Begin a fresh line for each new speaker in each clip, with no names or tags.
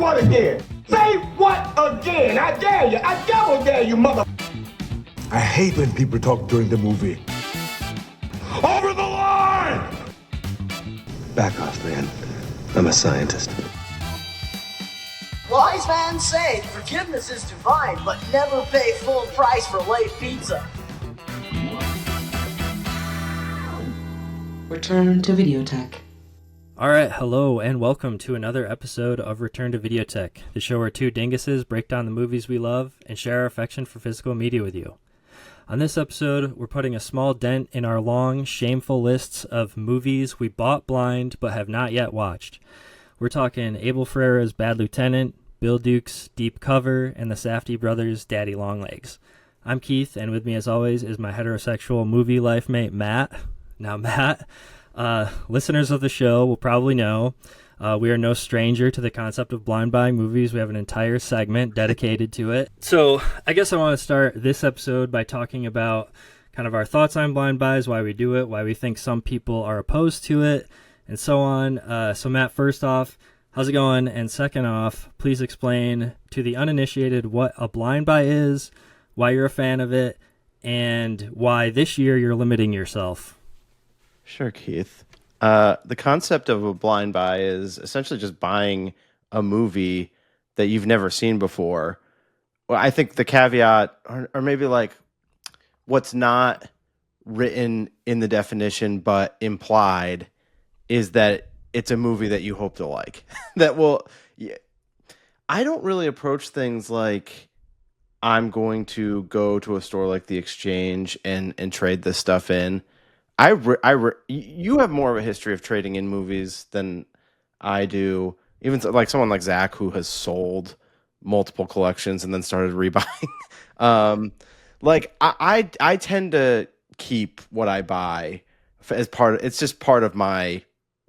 what again? Say what again? I dare you. I double dare you, mother.
I hate when people talk during the movie. Over the line!
Back off, man. I'm a scientist.
Wise man say forgiveness is divine, but never pay full price for late pizza.
Return to VIDEOTECH.
Alright, hello and welcome to another episode of Return to VIDEOTECH, the show where two dinguses break down the movies we love and share our affection for physical media with you. On this episode, we're putting a small dent in our long, shameful lists of movies we bought blind but have not yet watched. We're talking Abel Ferrara's Bad Lieutenant, Bill Duke's Deep Cover, and the Safdie brothers' Daddy Longlegs. I'm Keith, and with me as always is my heterosexual movie life mate, Matt. Now, Matt, listeners of the show will probably know we are no stranger to the concept of blind buying movies. We have an entire segment dedicated to it. So I guess I want to start this episode by talking about kind of our thoughts on blind buys, why we do it, why we think some people are opposed to it, and so on. So Matt, first off, how's it going? And second off, please explain to the uninitiated what a blind buy is, why you're a fan of it, and why this year you're limiting yourself.
Sure, Keith. The concept of a blind buy is essentially just buying a movie that you've never seen before. Well, I think the caveat, or maybe like what's not written in the definition but implied, is that it's a movie that you hope to like. That will. Yeah, I don't really approach things like I'm going to go to a store like the Exchange and trade this stuff in. You have more of a history of trading in movies than I do. Even like someone like Zach, who has sold multiple collections and then started rebuying. Like I tend to keep what I buy as part of, it's just part of my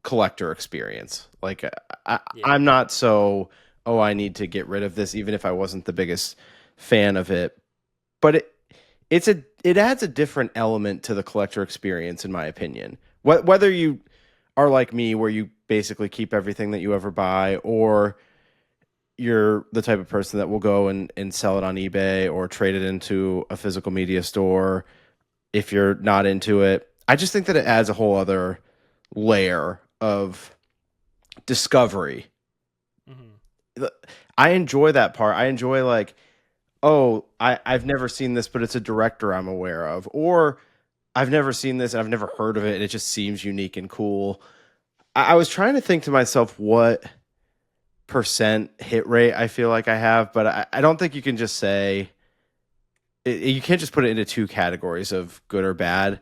collector experience. Like I'm not so, I need to get rid of this, even if I wasn't the biggest fan of it. But it adds a different element to the collector experience, in my opinion. Whether you are like me, where you basically keep everything that you ever buy, or you're the type of person that will go and sell it on eBay or trade it into a physical media store if you're not into it. I just think that it adds a whole other layer of discovery. Mm-hmm. I enjoy that part. I enjoy like, I've never seen this, but it's a director I'm aware of. Or I've never seen this and I've never heard of it, and it just seems unique and cool. I was trying to think to myself what percent hit rate I feel like I have, but I don't think you can just say... You can't just put it into two categories of good or bad.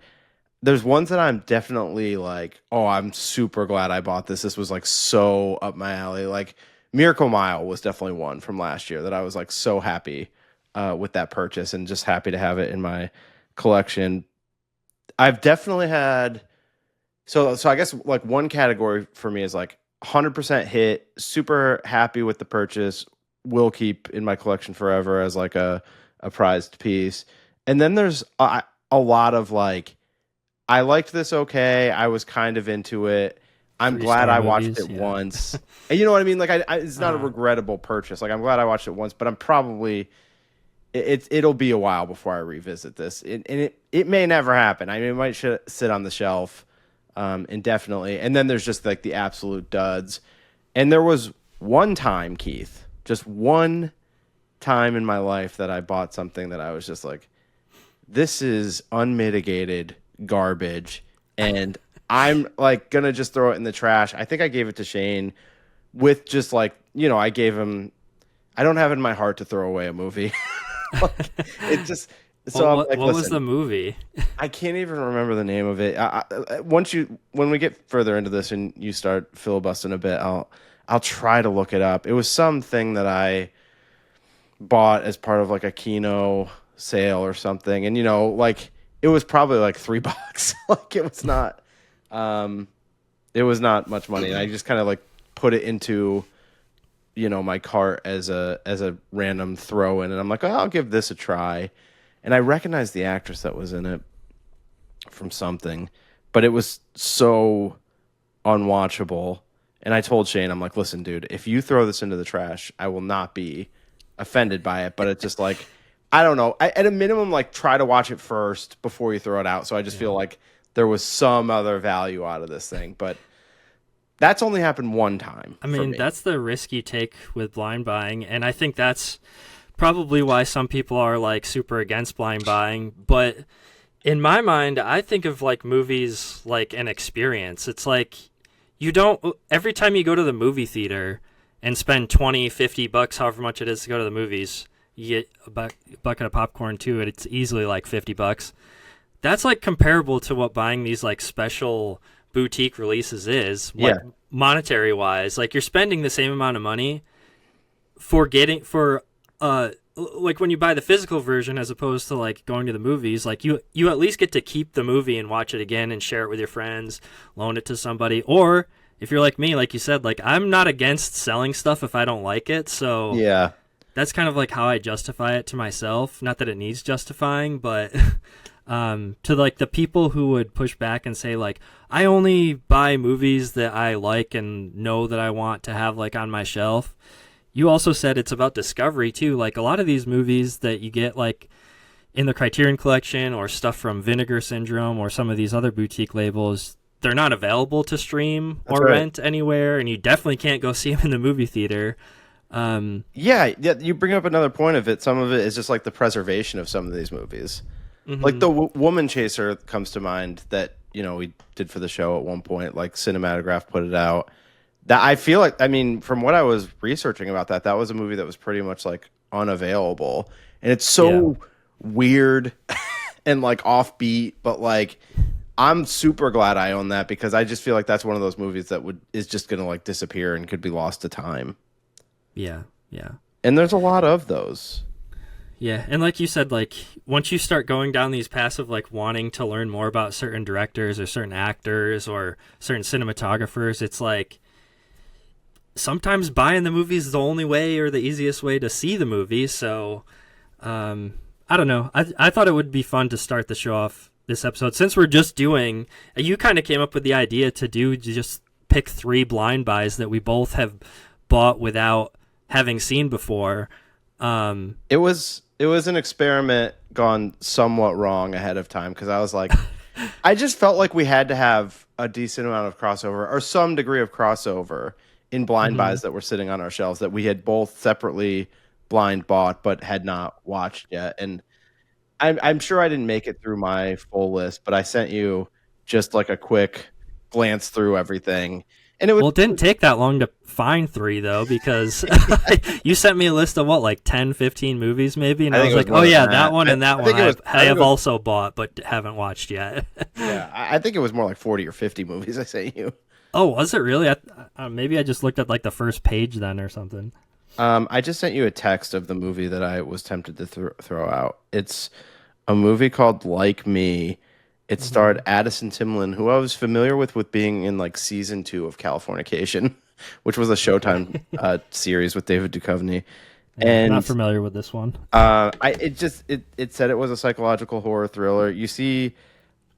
There's ones that I'm definitely like, I'm super glad I bought this. This was like so up my alley. Like Miracle Mile was definitely one from last year that I was like so happy with that purchase and just happy to have it in my collection. I've definitely had, so I guess like one category for me is like 100% hit, super happy with the purchase, will keep in my collection forever as like a prized piece. And then there's a lot of like, I liked this okay, I was kind of into it, I'm glad I watched it once. And you know what I mean? Like it's not a regrettable purchase. Like I'm glad I watched it once, but I'm probably... It'll be a while before I revisit this, and it may never happen. I mean, it might sit on the shelf indefinitely. And then there's just like the absolute duds. And there was one time, Keith, just one time in my life that I bought something that I was just like, this is unmitigated garbage, and I'm like gonna just throw it in the trash. I think I gave it to Shane with just like, I gave him. I don't have it in my heart to throw away a movie. Like, it just so
what was the movie?
I can't even remember the name of it. When we get further into this and you start filibustering a bit, I'll try to look it up. It was something that I bought as part of like a Kino sale or something, and like it was probably like $3. Like it was not much money, and I just kind of like put it into my cart as a random throw in, and I'm like, I'll give this a try. And I recognized the actress that was in it from something, but it was so unwatchable And I told Shane, I'm like, listen, dude, if you throw this into the trash, I will not be offended by it. But it's just like, I don't know. At a minimum, like, try to watch it first before you throw it out. So I just feel like there was some other value out of this thing. But that's only happened one time.
I mean, that's the risk you take with blind buying. And I think that's probably why some people are like super against blind buying. But in my mind, I think of like movies like an experience. It's like, you don't, every time you go to the movie theater and spend $20-$50, however much it is to go to the movies, you get a bucket of popcorn too, and it's easily like $50. That's like comparable to what buying these like special boutique releases is, like, monetary wise. Like, you're spending the same amount of money for like when you buy the physical version as opposed to like going to the movies. Like, you at least get to keep the movie and watch it again and share it with your friends, loan it to somebody. Or if you're like me, like you said, like, I'm not against selling stuff if I don't like it. So
Yeah.
that's kind of like how I justify it to myself. Not that it needs justifying, but to like the people who would push back and say like, I only buy movies that I like and know that I want to have like on my shelf. You also said it's about discovery too. Like, a lot of these movies that you get like in the Criterion Collection or stuff from Vinegar Syndrome or some of these other boutique labels, they're not available to stream or rent anywhere, and you definitely can't go see them in the movie theater.
Yeah, you bring up another point of it. Some of it is just like the preservation of some of these movies. Like the Woman Chaser comes to mind that, you know, we did for the show at one point, like Cinematograph put it out. That I feel like, I mean, from what I was researching about that was a movie that was pretty much like unavailable. And it's so weird and like offbeat, but like I'm super glad I own that because I just feel like that's one of those movies that is just going to like disappear and could be lost to time.
Yeah, yeah.
And there's a lot of those.
Yeah, and like you said, like, once you start going down these paths of like wanting to learn more about certain directors or certain actors or certain cinematographers, it's like sometimes buying the movie is the only way or the easiest way to see the movie. So I don't know. I thought it would be fun to start the show off this episode, since we're just doing, you kind of came up with the idea to just pick 3 blind buys that we both have bought without having seen before.
It was an experiment gone somewhat wrong ahead of time, because I was like, I just felt like we had to have a decent amount of crossover or some degree of crossover in blind buys that were sitting on our shelves that we had both separately blind bought but had not watched yet. And I'm sure I didn't make it through my full list, but I sent you just like a quick glance through everything. And
it didn't take that long to find 3 though, because you sent me a list of what, like 10, 15 movies maybe, and I was like, oh yeah, that one and that one I have also bought but haven't watched yet.
Yeah, I think it was more like 40 or 50 movies I sent you.
Oh, was it really? Maybe I just looked at like the first page then or something.
I just sent you a text of the movie that I was tempted to throw out. It's a movie called Like Me. It starred Addison Timlin, who I was familiar with being in like season 2 of Californication, which was a Showtime series with David Duchovny. And
not familiar with this one.
It said it was a psychological horror thriller. You see,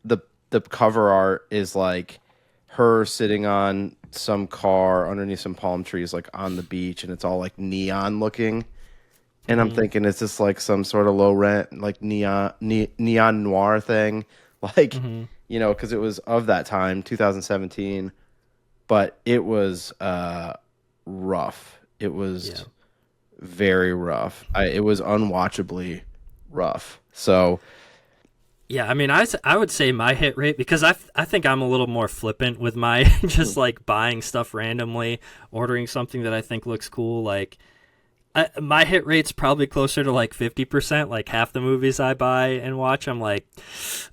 the cover art is like her sitting on some car underneath some palm trees, like on the beach, and it's all like neon looking. And I'm thinking, is this like some sort of low rent, like neon noir thing? Like, you know, because it was of that time, 2017, but it was rough. It was very rough. It was unwatchably rough. So,
yeah, I mean, I would say my hit rate, because I think I'm a little more flippant with my just like buying stuff randomly, ordering something that I think looks cool, like. My hit rate's probably closer to like 50%. Like half the movies I buy and watch, I'm like,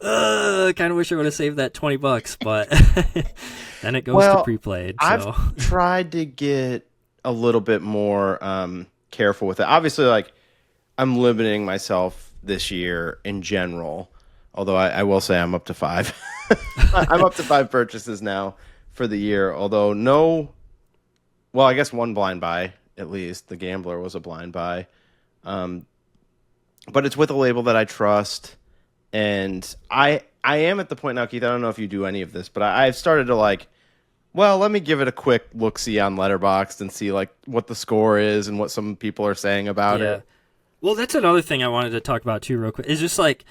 I kind of wish I would have saved that $20, but then it goes to pre-played. So.
I've tried to get a little bit more careful with it. Obviously, like, I'm limiting myself this year in general, although I will say I'm up to 5. I'm up to 5 purchases now for the year, although I guess one blind buy. At least The Gambler was a blind buy, but it's with a label that I trust, and I am at the point now, Keith. I don't know if you do any of this, but I've started to Well, let me give it a quick look-see on Letterboxd and see like what the score is and what some people are saying about it.
Well, that's another thing I wanted to talk about too, real quick. It's just like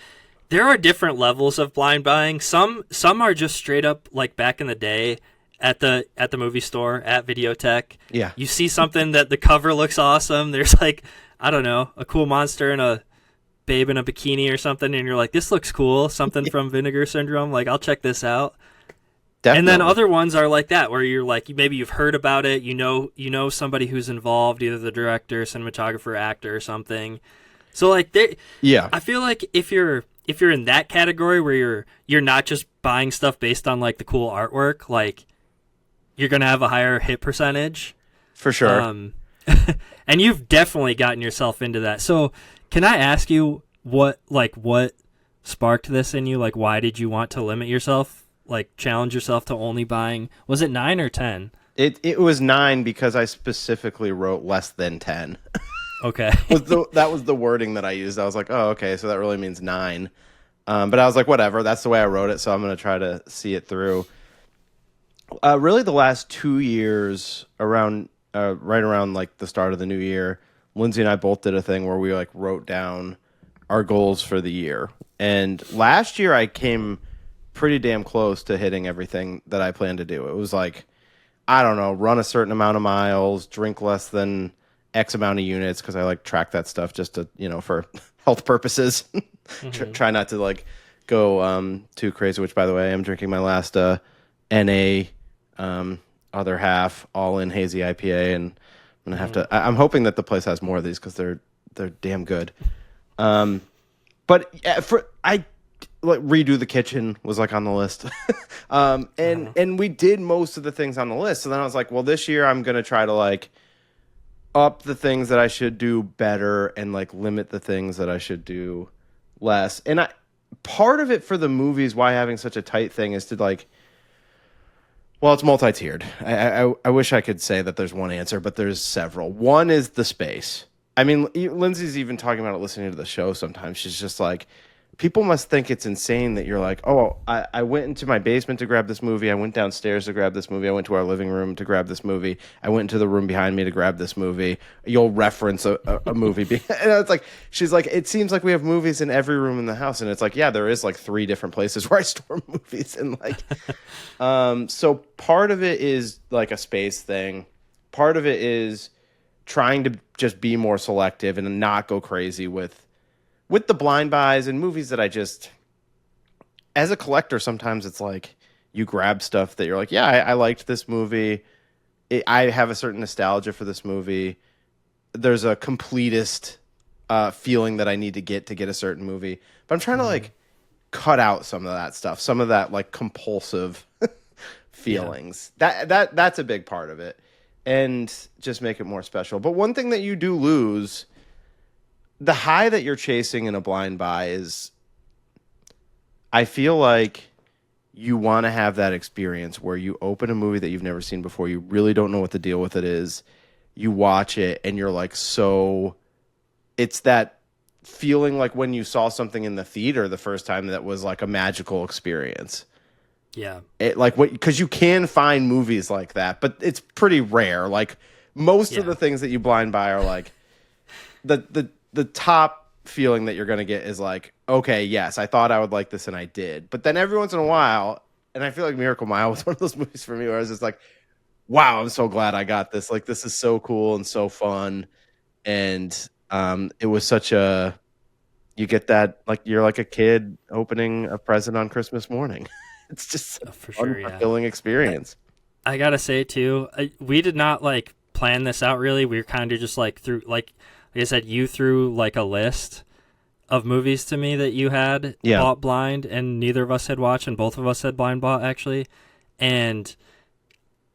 there are different levels of blind buying. Some are just straight up like back in the day at the movie store at VideoTech.
Yeah.
You see something that the cover looks awesome. There's like, I don't know, a cool monster and a babe in a bikini or something, and you're like, this looks cool. Something from Vinegar Syndrome. Like, I'll check this out.
Definitely.
And then other ones are like that, where you're like, maybe you've heard about it, you know somebody who's involved, either the director, cinematographer, actor, or something. So like, I feel like if you're in that category where you're not just buying stuff based on like the cool artwork, like you're gonna have a higher hit percentage
for sure.
And you've definitely gotten yourself into that. So can I ask you what sparked this in you? Like, why did you want to limit yourself? Like, challenge yourself to only buying, was it 9 or 10?
It was 9 because I specifically wrote less than 10.
Okay.
That was the wording that I used. I was like, oh, okay, so that really means 9. But I was like, whatever, that's the way I wrote it, so I'm going to try to see it through. Really the last 2 years, right around like the start of the new year, Lindsay and I both did a thing where we like wrote down our goals for the year. And last year I came pretty damn close to hitting everything that I planned to do. It was like, I don't know, run a certain amount of miles, drink less than X amount of units, because I like track that stuff just to, for health purposes. Try not to like go too crazy, which by the way, I'm drinking my last NA other half all in hazy IPA, and I'm gonna have to I'm hoping that the place has more of these because they're damn good. But I like redo the kitchen was like on the list. And we did most of the things on the list. So then I was like, well, this year I'm going to try to like up the things that I should do better and like limit the things that I should do less. And part of it for the movies, why having such a tight thing is to like, well, it's multi-tiered. I wish I could say that there's one answer, but there's several. One is the space. I mean, Lindsay's even talking about it listening to the show sometimes. She's just like, people must think it's insane that you're like, oh, I went into my basement to grab this movie. I went downstairs to grab this movie. I went to our living room to grab this movie. I went into the room behind me to grab this movie. You'll reference a movie. And it's like, she's like, it seems like we have movies in every room in the house. And it's like, yeah, there is like 3 different places where I store movies. And like, so part of it is like a space thing. Part of it is trying to just be more selective and not go crazy with the blind buys and movies that I just, as a collector, sometimes it's like you grab stuff that you're like, yeah, I liked this movie. I have a certain nostalgia for this movie. There's a completist feeling that I need to get a certain movie. But I'm trying to like cut out some of that stuff, some of that like compulsive feelings. Yeah. That's a big part of it. And just make it more special. But one thing that you do lose, the high that you're chasing in a blind buy is, I feel like you want to have that experience where you open a movie that you've never seen before. You really don't know what the deal with it is. You watch it and you're like, so it's that feeling like when you saw something in the theater the first time that was like a magical experience.
Yeah.
It like what, because you can find movies like that, but it's pretty rare. Like most of the things that you blind buy are like the top feeling that you're going to get is like, okay, yes, I thought I would like this and I did. But then every once in a while, and I feel like Miracle Mile was one of those movies for me where I was just like, wow, I'm so glad I got this. Like, this is so cool and so fun. And it was such you get that, like, you're like a kid opening a present on Christmas morning. It's just a fulfilling experience.
I got to say, too, we did not, like, plan this out, really. We were kind of just, like, like I said, you threw like a list of movies to me that you had bought blind, and neither of us had watched, and both of us had blind bought, actually. And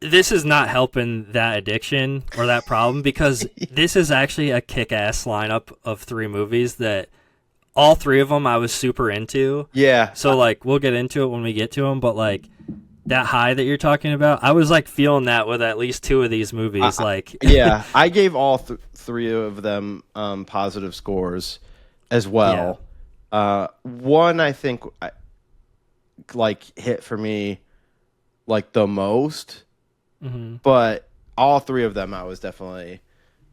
this is not helping that addiction or that problem, because this is actually a kick-ass lineup of 3 movies that all 3 of them I was super into. Yeah. So like we'll get into it when we get to them, but like that high that you're talking about, I was like feeling that with at least 2 of these movies.
Yeah, I gave all 3 of them positive scores as well. Yeah. One I think like hit for me like the most, but all three of them I was definitely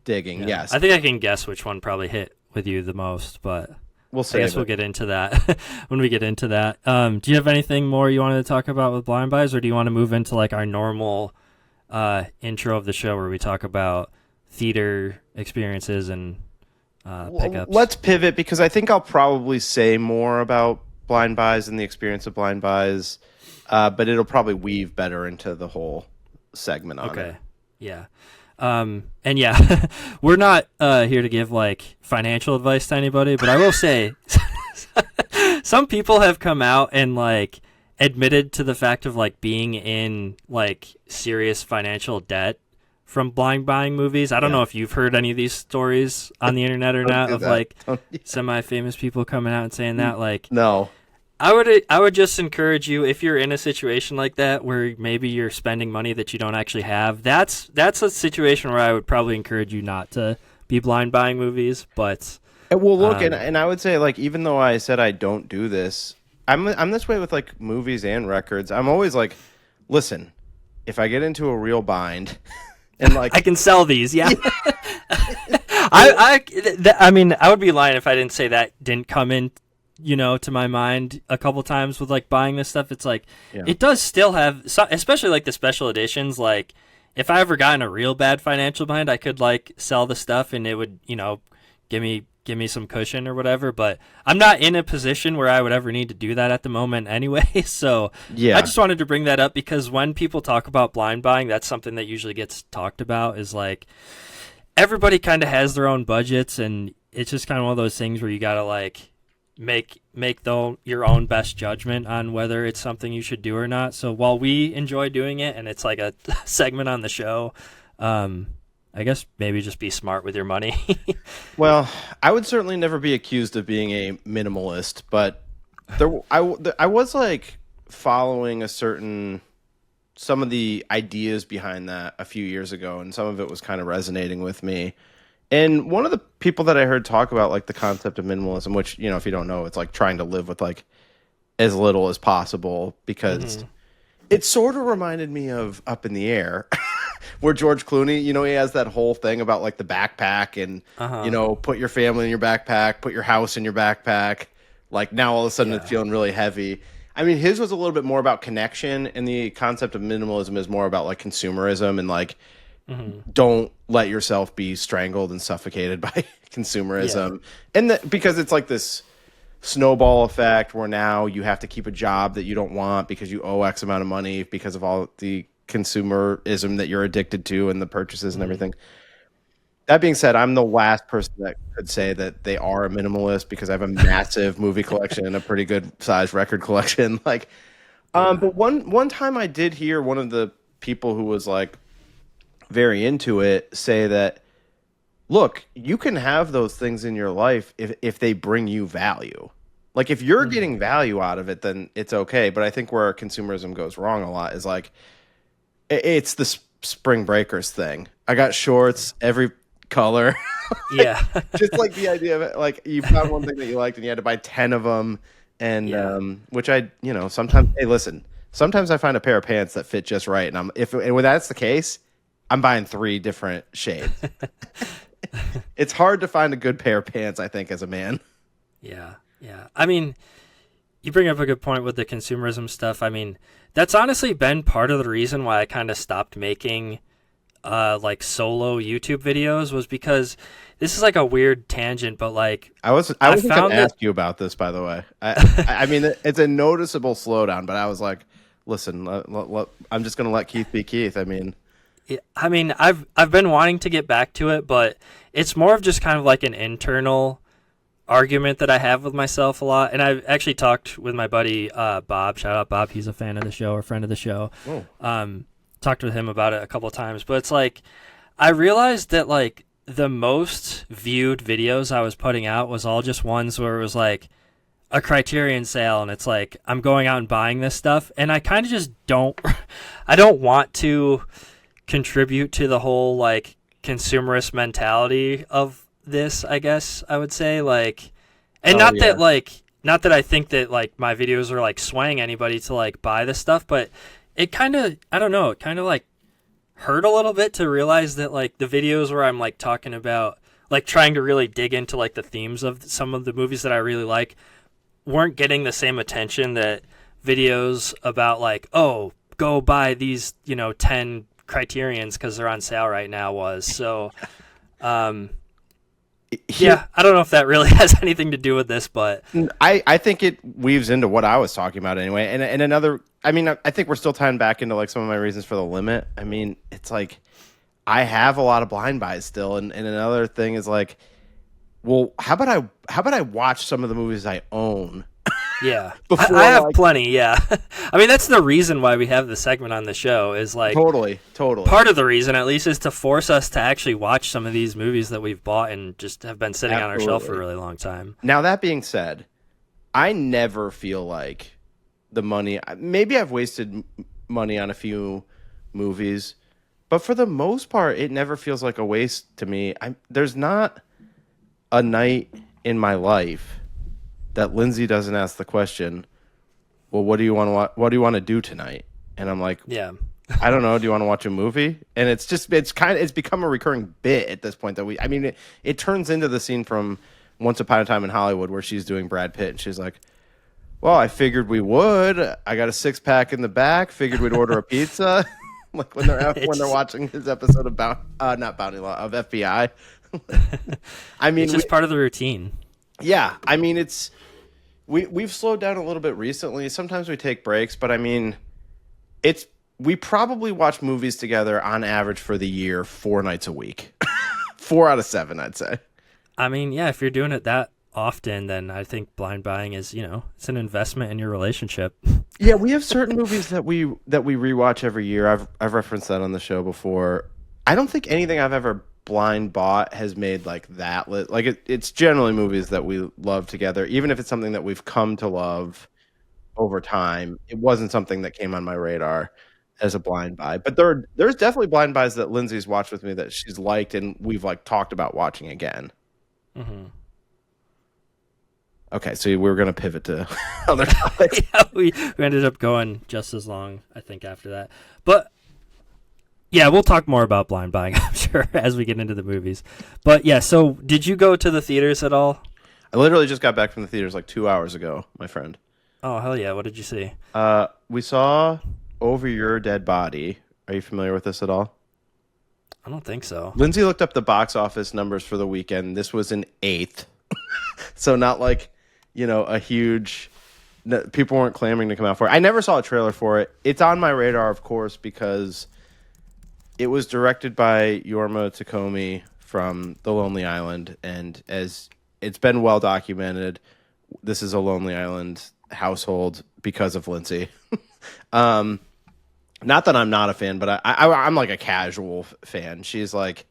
digging. Yes,
I think I can guess which one probably hit with you the most, but
we'll
I guess we'll get into that when we get into that. Do you have anything more you wanted to talk about with Blind Buys, or do you want to move into like our normal intro of the show where we talk about theater experiences and pickups?
Let's pivot, because I think I'll probably say more about Blind Buys and the experience of Blind Buys, but it'll probably weave better into the whole segment on it.
Yeah. And yeah, we're not here to give like financial advice to anybody, but I will say some people have come out and like admitted to the fact of like being in like serious financial debt from blind buying movies. I don't know if you've heard any of these stories on the internet or not of like semi-famous people coming out and saying that. Like,
no.
I would just encourage you, if you're in a situation like that where maybe you're spending money that you don't actually have, that's a situation where I would probably encourage you not to be blind buying movies. But
well, look, and I would say, like, even though I said I don't do this, I'm this way with like movies and records. I'm always like, listen, if I get into a real bind, and like
I can sell these, yeah. I mean, I would be lying if I didn't say that didn't come in, you know, to my mind a couple times with like buying this stuff. It's like it does still have, especially like the special editions. Like if I ever got in a real bad financial bind, I could like sell the stuff and it would, you know, give me some cushion or whatever. But I'm not in a position where I would ever need to do that at the moment anyway. So I just wanted to bring that up, because when people talk about blind buying, that's something that usually gets talked about, is like everybody kind of has their own budgets, and it's just kind of one of those things where you got to like make your own best judgment on whether it's something you should do or not. So while we enjoy doing it and it's like a segment on the show, I guess maybe just be smart with your money.
Well, I would certainly never be accused of being a minimalist, but I was like following some of the ideas behind that a few years ago, and some of it was kind of resonating with me. And one of the people that I heard talk about like the concept of minimalism, which, you know, if you don't know, it's like trying to live with like as little as possible, because it sort of reminded me of Up in the Air, where George Clooney, you know, he has that whole thing about like the backpack and, you know, put your family in your backpack, put your house in your backpack. Like now all of a sudden it's feeling really heavy. I mean, his was a little bit more about connection, and the concept of minimalism is more about like consumerism and like, don't let yourself be strangled and suffocated by consumerism. And because it's like this snowball effect where now you have to keep a job that you don't want because you owe X amount of money because of all the consumerism that you're addicted to and the purchases and everything. That being said, I'm the last person that could say that they are a minimalist, because I have a massive movie collection and a pretty good sized record collection. Like, but one time I did hear one of the people who was like very into it say that, look, you can have those things in your life if they bring you value. Like if you're getting value out of it, then it's okay. But I think where consumerism goes wrong a lot is like, it's the Spring Breakers thing. I got shorts every color.
Yeah.
Just like the idea of it, like you found one thing that you liked and you had to buy 10 of them. And which I, you know, sometimes, hey, listen, sometimes I find a pair of pants that fit just right. And when that's the case, I'm buying 3 different shades. It's hard to find a good pair of pants, I think, as a man.
Yeah. I mean, you bring up a good point with the consumerism stuff. I mean, that's honestly been part of the reason why I kind of stopped making like solo YouTube videos, was because this is like a weird tangent, but like
I was going to ask you about this, by the way. I mean, it's a noticeable slowdown, but I was like, listen, I'm just going to let Keith be Keith. I mean,
I've been wanting to get back to it, but it's more of just kind of like an internal argument that I have with myself a lot. And I've actually talked with my buddy Bob. Shout out Bob. He's a fan of the show, or friend of the show. Talked with him about it a couple of times. But it's like, I realized that like the most viewed videos I was putting out was all just ones where it was like a Criterion sale, and it's like I'm going out and buying this stuff, and I kind of just don't want to contribute to the whole like consumerist mentality of this, I guess I would say. Like, and not that I think that like my videos are like swaying anybody to like buy this stuff, but it kind of, I don't know, it kind of like hurt a little bit to realize that like the videos where I'm like talking about like trying to really dig into like the themes of some of the movies that I really like weren't getting the same attention that videos about like, oh, go buy these, 10 Criterions because they're on sale right now was. So, yeah, I don't know if that really has anything to do with this, but
I think it weaves into what I was talking about anyway. And another, I mean, I think we're still tying back into like some of my reasons for the limit. I mean, it's like I have a lot of blind buys still, and another thing is like, well, how about I watch some of the movies I own?
yeah,
Before,
I have
like-
plenty. Yeah, I mean that's the reason why we have the segment on the show is like
Totally.
part of the reason at least is to force us to actually watch some of these movies that we've bought and just have been sitting on our shelf for a really long time.
Now that being said, I never feel like the money. Maybe I've wasted money on a few movies, but for the most part, it never feels like a waste to me. There's not a night in my life that Lindsay doesn't ask the question, well, what do you want to do tonight? And I'm like,
Yeah.
I don't know. Do you want to watch a movie? And it's become a recurring bit at this point that it turns into the scene from Once Upon a Time in Hollywood where she's doing Brad Pitt and she's like, well, I figured we would. I got a 6-pack in the back. Figured we'd order a pizza. Like when they're watching his episode of not Bounty Law, of FBI. I mean,
It's just part of the routine.
yeah. I mean, we've slowed down a little bit recently. Sometimes we take breaks, but I mean, we probably watch movies together on average for the year 4 nights a week. 4 out of 7, I'd say.
I mean, yeah, if you're doing it that often, then I think blind buying is, it's an investment in your relationship.
Yeah, we have certain movies that we rewatch every year. I've referenced that on the show before. I don't think anything I've ever blind bought has made like that list. Like it's generally movies that we love together, even if it's something that we've come to love over time. It wasn't something that came on my radar as a blind buy, but there's definitely blind buys that Lindsay's watched with me that she's liked and we've like talked about watching again.
Mm-hmm.
Okay, so we were going to pivot to other topics.
Yeah, we ended up going just as long, I think, after that. But yeah, we'll talk more about blind buying, I'm sure, as we get into the movies. But yeah, so did you go to the theaters at all?
I literally just got back from the theaters like 2 hours ago, my friend.
Oh, hell yeah. What did you see?
We saw Over Your Dead Body. Are you familiar with this at all?
I don't think so.
Lindsay looked up the box office numbers for the weekend. This was an 8th. So not like, a huge... people weren't clamoring to come out for it. I never saw a trailer for it. It's on my radar, of course, because it was directed by Jorma Takomi from The Lonely Island. And as it's been well documented, this is a Lonely Island household because of Lindsay. Not that I'm not a fan, but I'm like a casual fan. She's like,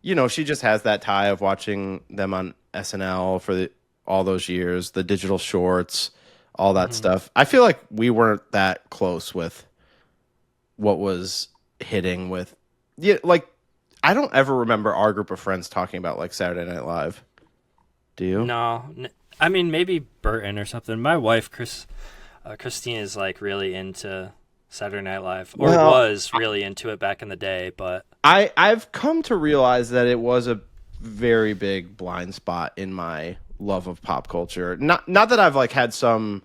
she just has that tie of watching them on SNL for all those years, the digital shorts, all that stuff. I feel like we weren't that close with what was hitting with, like, I don't ever remember our group of friends talking about like Saturday Night Live. Do you?
No. I mean, maybe Burton or something. My wife, Christine, is like really into Saturday Night Live, or was really into it back in the day, but
I've come to realize that it was a very big blind spot in my love of pop culture. Not that I've like had some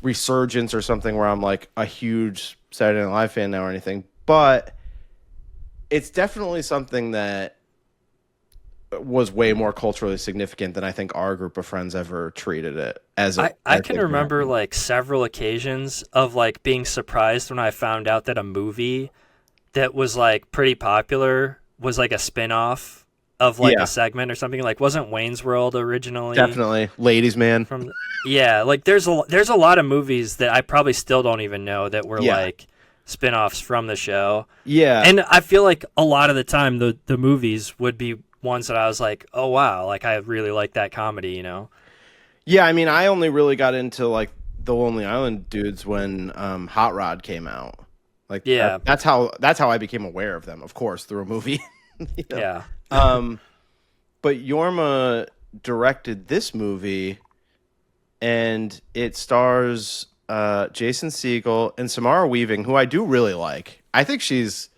resurgence or something where I'm like a huge Saturday Night Live fan now or anything, but it's definitely something that was way more culturally significant than I think our group of friends ever treated it as.
I can remember like several occasions of like being surprised when I found out that a movie that was like pretty popular was like a spin-off of like a segment or something. Like wasn't Wayne's World originally?
Definitely Ladies Man.
Like there's a lot of movies that I probably still don't even know that were like spin-offs from the show. Yeah. And I feel like a lot of the time the movies would be ones that I was like, oh wow, like I really like that comedy, Yeah,
I mean, I only really got into like the Lonely Island dudes when Hot Rod came out. Like, that's how I became aware of them, of course, through a movie. Yeah. But Jorma directed this movie, and it stars Jason Segel and Samara Weaving, who I do really like. I think she's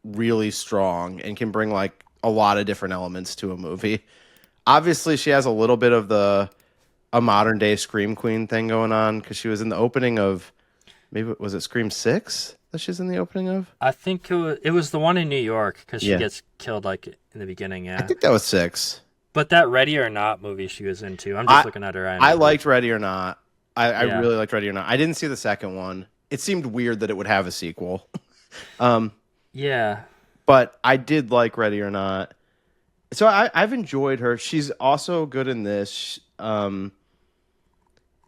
really strong and can bring like a lot of different elements to a movie. Obviously, she has a little bit of a modern day Scream Queen thing going on because she was in the opening of, maybe was it Scream 6 that she's in the opening of?
I think it was the one in New York because she
Yeah.
gets killed like in the beginning. Yeah,
I think that was 6.
but that Ready or Not movie she was into. I'm just looking at her.
I liked Ready or Not. I
Yeah.
really liked Ready or Not. I didn't see the second one. It seemed weird that it would have a sequel.
Yeah.
But I did like Ready or Not. So I've enjoyed her. She's also good in this.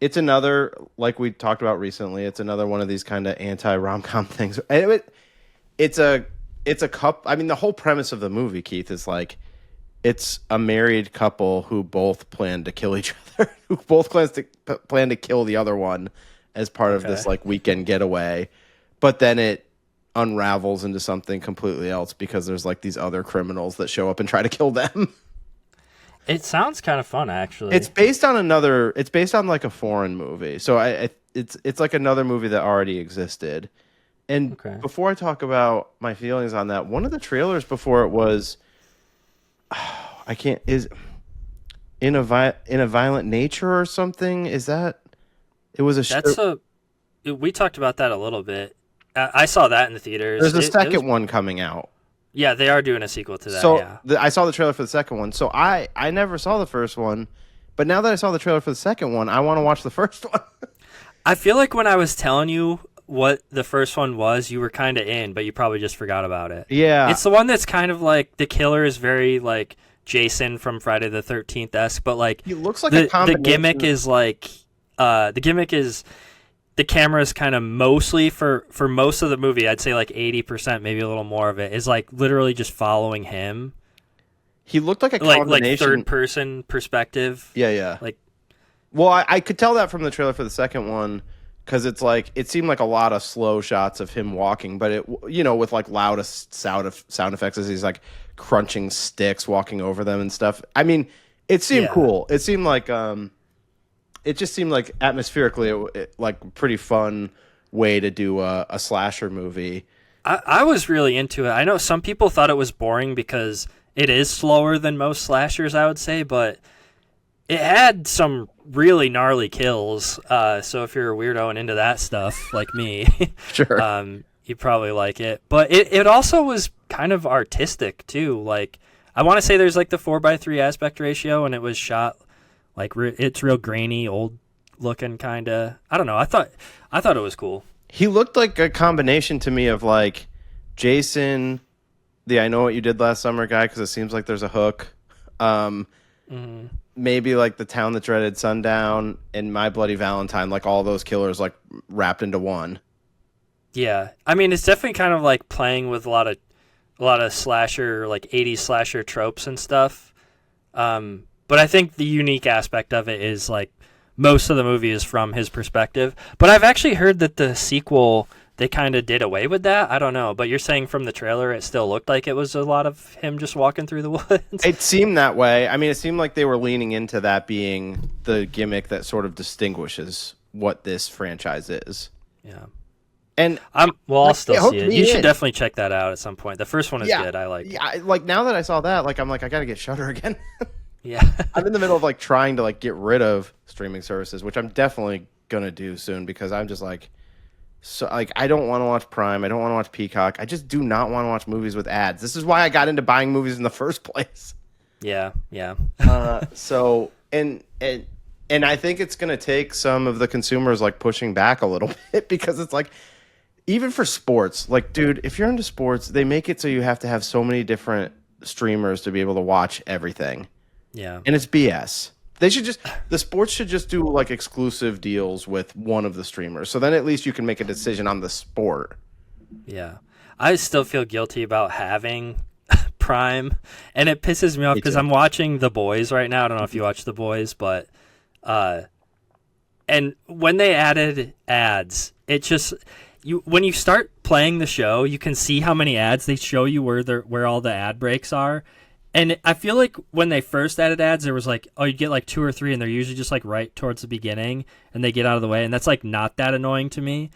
It's another, like we talked about recently, it's another one of these kind of anti-rom-com things. And it's a couple. I mean, the whole premise of the movie, Keith, is like it's a married couple who both plan to kill each other, who both plan to kill the other one as part of this like weekend getaway. But then it unravels into something completely else because there's like these other criminals that show up and try to kill them.
It sounds kind of fun, actually.
It's based on like a foreign movie. So it's like another movie that already existed. And before I talk about my feelings on that, one of the trailers before it was is in a violent nature or something. Is that it was a
we talked about that a little bit. I saw that in the theaters.
There's a second one coming out.
Yeah, they are doing a sequel to that.
So
yeah.
I saw the trailer for the second one. So I never saw the first one, but now that I saw the trailer for the second one, I want to watch the first one.
I feel like when I was telling you what the first one was, you were kind of in, but you probably just forgot about it.
Yeah.
It's the one that's kind of like the killer is very like Jason from Friday the 13th-esque, but like
he looks like
the,
a combination.
The gimmick is like the camera is kind of mostly for most of the movie, I'd say like 80%, maybe a little more of it, is like literally just following him.
He looked like a combination.
Like third person perspective.
Yeah.
Like,
well, I could tell that from the trailer for the second one because it's like it seemed like a lot of slow shots of him walking, but it with like loudest sound effects as he's like crunching sticks, walking over them and stuff. I mean, it seemed cool. It seemed like it just seemed like atmospherically like pretty fun way to do a slasher movie.
I was really into it. I know some people thought it was boring because it is slower than most slashers, I would say, but it had some really gnarly kills. So if you're a weirdo and into that stuff like me,
sure,
you probably like it. But it also was kind of artistic too. Like I want to say there's like the 4:3 aspect ratio, and it was shot like it's real grainy, old looking kind of. I don't know. I thought it was cool.
He looked like a combination to me of like Jason, the I Know What You Did Last Summer guy, because it seems like there's a hook. Maybe like The Town That Dreaded Sundown and My Bloody Valentine, like all those killers like wrapped into one.
Yeah, I mean it's definitely kind of like playing with a lot of slasher, like 80s slasher tropes and stuff. But I think the unique aspect of it is like most of the movie is from his perspective. But I've actually heard that the sequel, they kind of did away with that. I don't know. But you're saying from the trailer, it still looked like it was a lot of him just walking through the woods.
It seemed that way. I mean, it seemed like they were leaning into that being the gimmick that sort of distinguishes what this franchise is.
Yeah.
And
I'll still see it. You should
in.
definitely check that out at some point. The first one is good. I like it.
Yeah, like now that I saw that, like I'm like, I got to get Shudder again.
Yeah.
I'm in the middle of like trying to like get rid of streaming services, which I'm definitely gonna do soon because I'm just like, so like I don't want to watch Prime, I don't want to watch Peacock, I just do not want to watch movies with ads. This is why I got into buying movies in the first place.
Yeah.
So and I think it's gonna take some of the consumers like pushing back a little bit because it's like even for sports, like dude, if you're into sports, they make it so you have to have so many different streamers to be able to watch everything.
Yeah.
And it's BS. The sports should just do like exclusive deals with one of the streamers. So then at least you can make a decision on the sport.
Yeah. I still feel guilty about having Prime, and it pisses me off because I'm watching The Boys right now. I don't know if you watch The Boys, but and when they added ads, it just when you start playing the show, you can see how many ads they show you where all the ad breaks are. And I feel like when they first added ads, there was like, you get like 2 or 3, and they're usually just like right towards the beginning, and they get out of the way, and that's like not that annoying to me.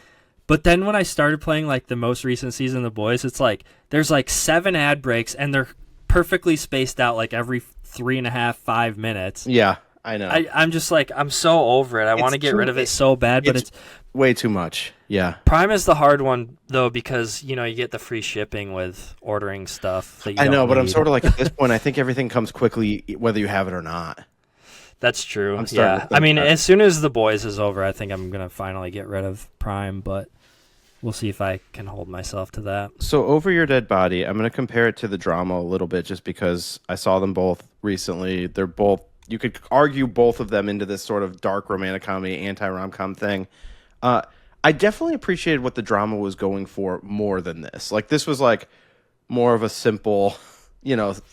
But then when I started playing like the most recent season of The Boys, it's like there's like 7 ad breaks and they're perfectly spaced out like every 3.5, 5 minutes.
Yeah, I know.
I'm just like, I'm so over it. I want to get rid of it so bad, but it's
way too much. Yeah.
Prime is the hard one though, because you get the free shipping with ordering stuff that you
I know,
don't
but I'm
need.
sort of like at this point, I think everything comes quickly whether you have it or not.
That's true.
I'm starting to
Yeah.
think
I mean,
that.
as soon as The Boys is over, I think I'm going to finally get rid of Prime, but we'll see if I can hold myself to that.
So Over Your Dead Body, I'm going to compare it to the drama a little bit just because I saw them both recently. They're both, you could argue both of them into this sort of dark romantic comedy, anti-rom-com thing. I definitely appreciated what the drama was going for more than this. Like, this was like more of a simple,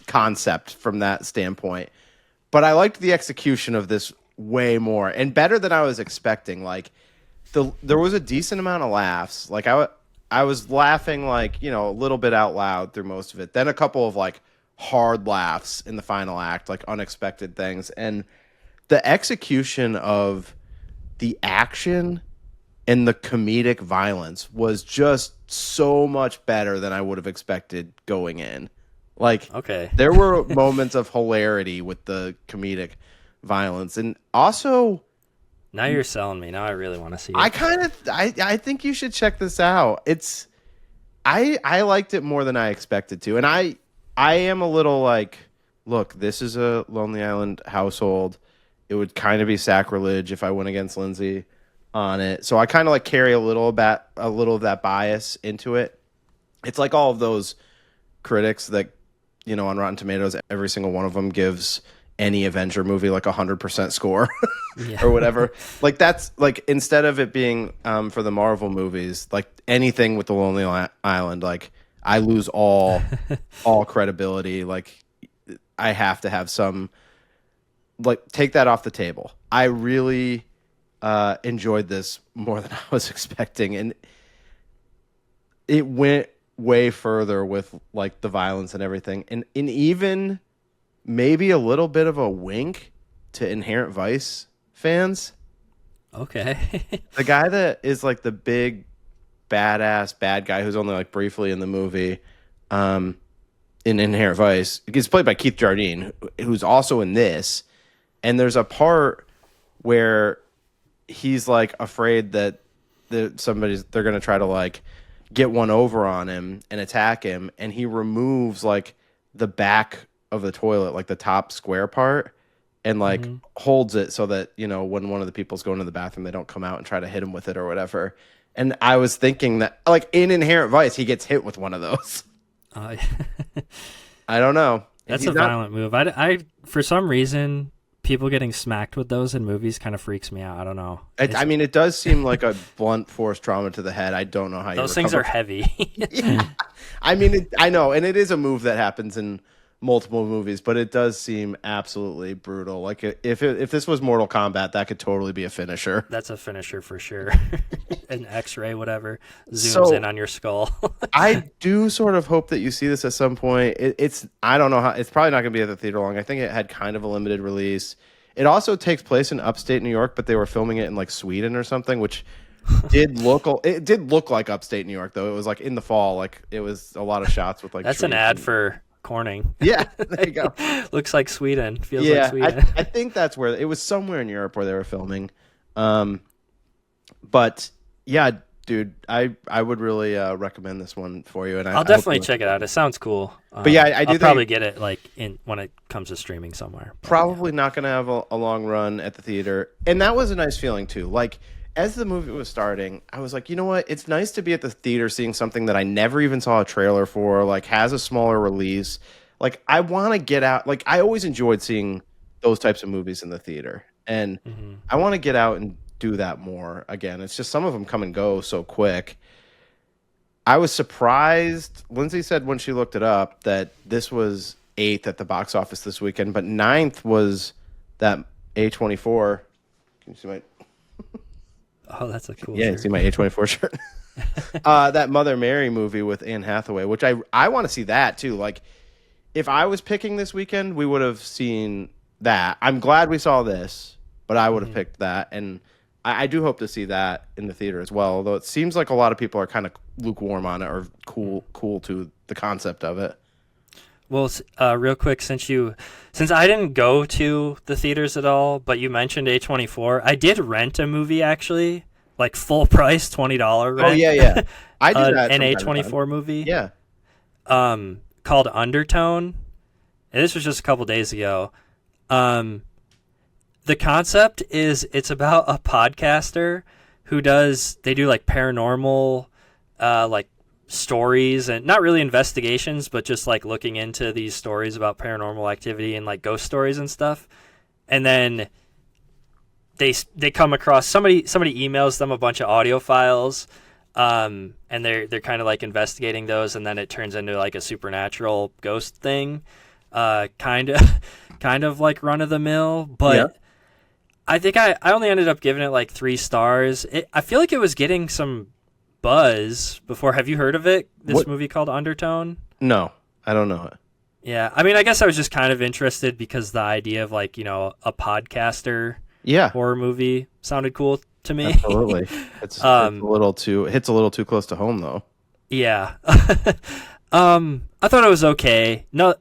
concept from that standpoint. But I liked the execution of this way more and better than I was expecting. Like, there was a decent amount of laughs. Like, I was laughing like, a little bit out loud through most of it. Then a couple of like hard laughs in the final act, like unexpected things. And the execution of the action and the comedic violence was just so much better than I would have expected going in. Like,
Okay.
There were moments of hilarity with the comedic violence. And also,
Now you're selling me. Now I really want to see it.
I think you should check this out. I liked it more than I expected to. And I am a little like, look, this is a Lonely Island household. It would kind of be sacrilege if I went against Lindsay on it. So I kind of like carry a little of that bias into it. It's like all of those critics that, on Rotten Tomatoes, every single one of them gives any Avenger movie like 100% score or whatever. Like, that's like, instead of it being for the Marvel movies, like anything with the Lonely Island, like I lose all credibility. Like, I have to have some, like, take that off the table. I really enjoyed this more than I was expecting, and it went way further with like the violence and everything, and even maybe a little bit of a wink to Inherent Vice fans.
Okay.
The guy that is like the big badass bad guy who's only like briefly in the movie in Inherent Vice, he's played by Keith Jardine, who's also in this. And there's a part where he's like afraid that they're going to try to like get one over on him and attack him, and he removes like the back of the toilet, like the top square part, and like holds it so that when one of the people's going to the bathroom, they don't come out and try to hit him with it or whatever. And I was thinking that like in Inherent Vice, he gets hit with one of those. I don't know.
That's a violent move. I for some reason, people getting smacked with those in movies kind of freaks me out. I don't know.
I mean, it does seem like a blunt force trauma to the head. I don't know how
those
you
things are heavy.
Yeah. I mean, I know, and it is a move that happens in multiple movies, but it does seem absolutely brutal. Like if this was Mortal Kombat, that could totally be a finisher.
That's a finisher for sure. An X-ray, whatever, zooms in on your skull.
I do sort of hope that you see this at some point. It's I don't know how. It's probably not going to be at the theater long. I think it had kind of a limited release. It also takes place in upstate New York, but they were filming it in like Sweden or something, which did look like upstate New York, though. It was like in the fall. Like it was a lot of shots with like.
That's an ad for Corning.
Yeah, there you go.
Looks like Sweden. Feels like Sweden.
I think that's where it was, somewhere in Europe where they were filming. But yeah, dude, I would really recommend this one for you, and
I'll definitely check it out. It sounds cool.
But yeah, I do
I'll probably get it like when it comes to streaming somewhere.
Probably not going to have a long run at the theater, and that was a nice feeling too. Like, as the movie was starting, I was like, you know what? It's nice to be at the theater seeing something that I never even saw a trailer for, like has a smaller release. Like, I want to get out. Like, I always enjoyed seeing those types of movies in the theater, and I want to get out and do that more again. It's just some of them come and go so quick. I was surprised. Lindsay said when she looked it up that this was 8th at the box office this weekend, but 9th was that A24. Can you see my...
Oh, that's a cool
shirt. You see my A24 shirt. That Mother Mary movie with Anne Hathaway, which I want to see that too. Like, if I was picking this weekend, we would have seen that. I'm glad we saw this, but I would have picked that. And I do hope to see that in the theater as well. Although it seems like a lot of people are kind of lukewarm on it or cool to the concept of it.
Well, real quick, since I didn't go to the theaters at all, but you mentioned A24, I did rent a movie actually, like full price, $20 rent.
Oh yeah. I do that.
An A24 movie.
Yeah.
Called Undertone. And this was just a couple days ago. The concept is it's about a podcaster who they do like paranormal, like stories and not really investigations, but just like looking into these stories about paranormal activity and like ghost stories and stuff. And then they come across somebody emails them a bunch of audio files, and they're kind of like investigating those, and then it turns into like a supernatural ghost thing, kind of like run of the mill, but. Yeah. I think I only ended up giving it like 3 stars. I feel like it was getting some buzz before. Have you heard of it? This movie called Undertone?
No, I don't know it.
Yeah, I mean, I guess I was just kind of interested because the idea of like, you know, a podcaster horror movie sounded cool to me.
Absolutely. It's a little too close to home though. Yeah.
I thought it was okay. No,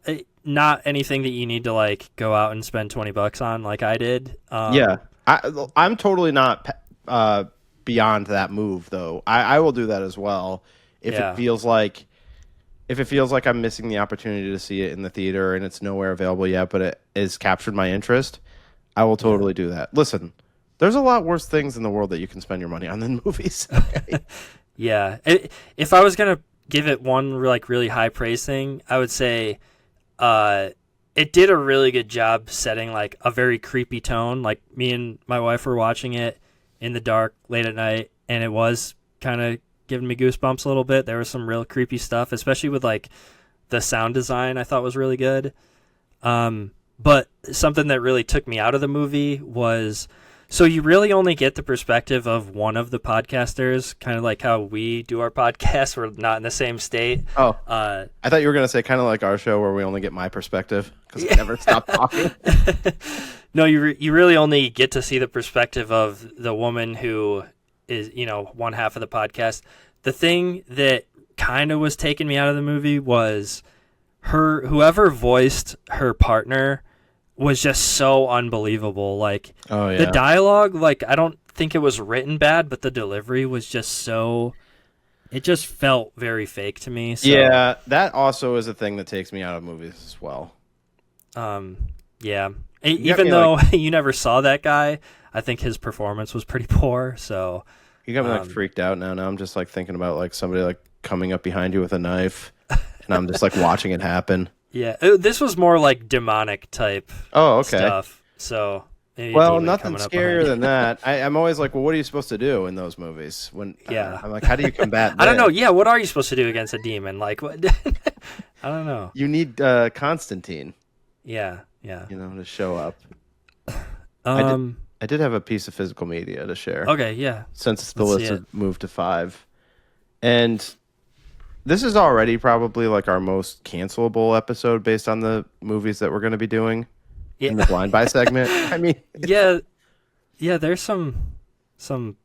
not anything that you need to like go out and spend $20 on like I did.
I'm totally not beyond that move though. I will do that as well if it feels like I'm missing the opportunity to see it in the theater and it's nowhere available yet, but it has captured my interest. I will totally do that. Listen, there's a lot worse things in the world that you can spend your money on than movies.
Yeah, if I was gonna give it one like really high praise thing, I would say. It did a really good job setting like a very creepy tone. Like me and my wife were watching it in the dark late at night, and it was kind of giving me goosebumps a little bit. There was some real creepy stuff, especially with like the sound design I thought was really good. But something that really took me out of the movie was, so you really only get the perspective of one of the podcasters, kind of like how we do our podcast. We're not in the same state.
Oh, I thought you were going to say kind of like our show where we only get my perspective because we never stop talking.
No, you really only get to see the perspective of the woman who is, you know, one half of the podcast. The thing that kind of was taking me out of the movie was whoever voiced her partner was just so unbelievable. Like, the dialogue, like, I don't think it was written bad, but the delivery was just so, it just felt very fake to me. So,
yeah, that also is a thing that takes me out of movies as well.
Yeah. Even though you never saw that guy, I think his performance was pretty poor. So
you got me like freaked out now. Now I'm just like thinking about like somebody like coming up behind you with a knife, and I'm just like watching it happen.
Yeah, this was more like demonic type stuff. So
well, nothing scarier than that. I'm always like, well, what are you supposed to do in those movies? When I'm like, how do you combat?
I don't know. Yeah, what are you supposed to do against a demon? Like, what? I don't know.
You need Constantine.
Yeah.
You know, to show up. I did have a piece of physical media to share.
Okay, yeah.
Since the list has moved to 5, and this is already probably like our most cancelable episode based on the movies that we're going to be doing in the blind buy segment. I mean,
yeah, there's some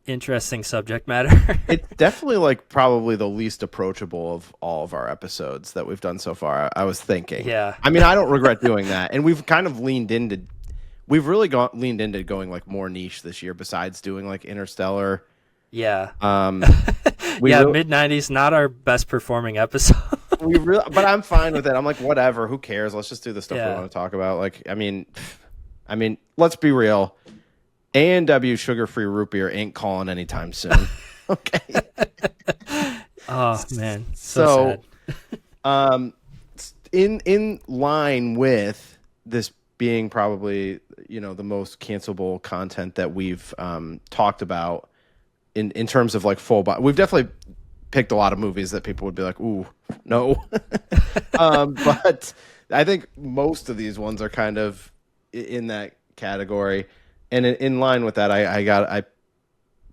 interesting subject matter.
It's definitely like probably the least approachable of all of our episodes that we've done so far. I was thinking.
Yeah.
I mean, I don't regret doing that, and we've kind of leaned into going like more niche this year. Besides doing like Interstellar.
Yeah. Mid-90s, not our best performing episode.
But I'm fine with it. I'm like, whatever, who cares? Let's just do the stuff we want to talk about. Like, I mean, let's be real. A&W sugar-free root beer ain't calling anytime soon. Okay.
Oh man, so
sad. In line with this being probably, you know, the most cancelable content that we've talked about. In terms of like full body, we've definitely picked a lot of movies that people would be like, ooh, no. But I think most of these ones are kind of in that category. And in line with that, I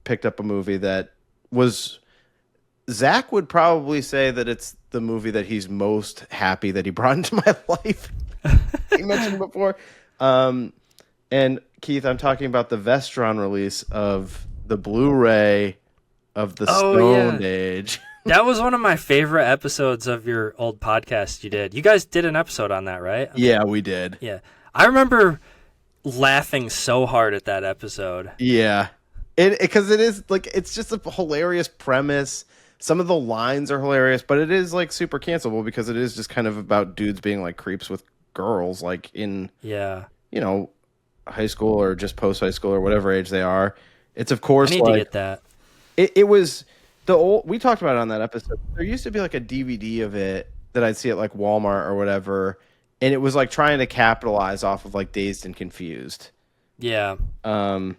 picked up a movie that was, Zach would probably say that it's the movie that he's most happy that he brought into my life. He mentioned before. And Keith, I'm talking about the Vestron release of the Blu-ray of the
Oh,
Stone
yeah.
Age.
That was one of my favorite episodes of your old podcast you did. You guys did an episode on that, right?
Yeah, we did.
Yeah. I remember laughing so hard at that episode.
Yeah. Because it is like, it's just a hilarious premise. Some of the lines are hilarious, but it is like super cancelable because it is just kind of about dudes being like creeps with girls, like in,
Yeah.
you know, high school or just post high school or whatever age they are. It's of course
I need to get that.
It was the old. We talked about it on that episode. There used to be like a DVD of it that I'd see at like Walmart or whatever, and it was like trying to capitalize off of like Dazed and Confused.
Yeah.
And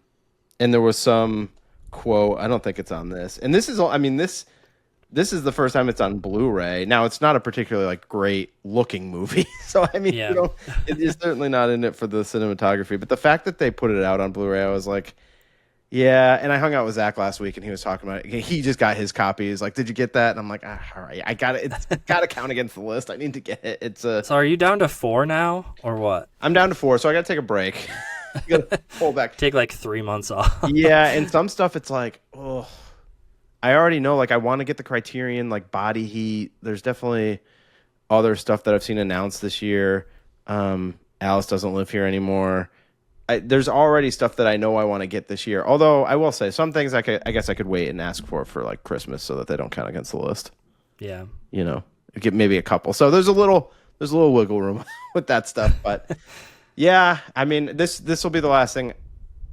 there was some quote. I don't think it's on this. And this is all. I mean this is the first time it's on Blu-ray. Now it's not a particularly like great looking movie, so I mean,
Yeah.
you know, it's certainly not in it for the cinematography. But the fact that they put it out on Blu-ray, I was like. Yeah, and I hung out with Zach last week, and he was talking about it. He just got his copy. He's like, "Did you get that?" And I'm like, "All right, I got it. It's got to count against the list. I need to get it." It's
So are you down to 4 now, or what?
I'm down to 4, so I got to take a break. I got to pull back.
Take like 3 months off.
Yeah, and some stuff it's like, oh, I already know. Like, I want to get the Criterion, like Body Heat. There's definitely other stuff that I've seen announced this year. Alice Doesn't Live Here Anymore. There's already stuff that I know I want to get this year. Although I will say some things I guess I could wait and ask for like Christmas so that they don't count against the list.
Yeah.
You know, get maybe a couple. So there's a little wiggle room with that stuff. But yeah, I mean this will be the last thing.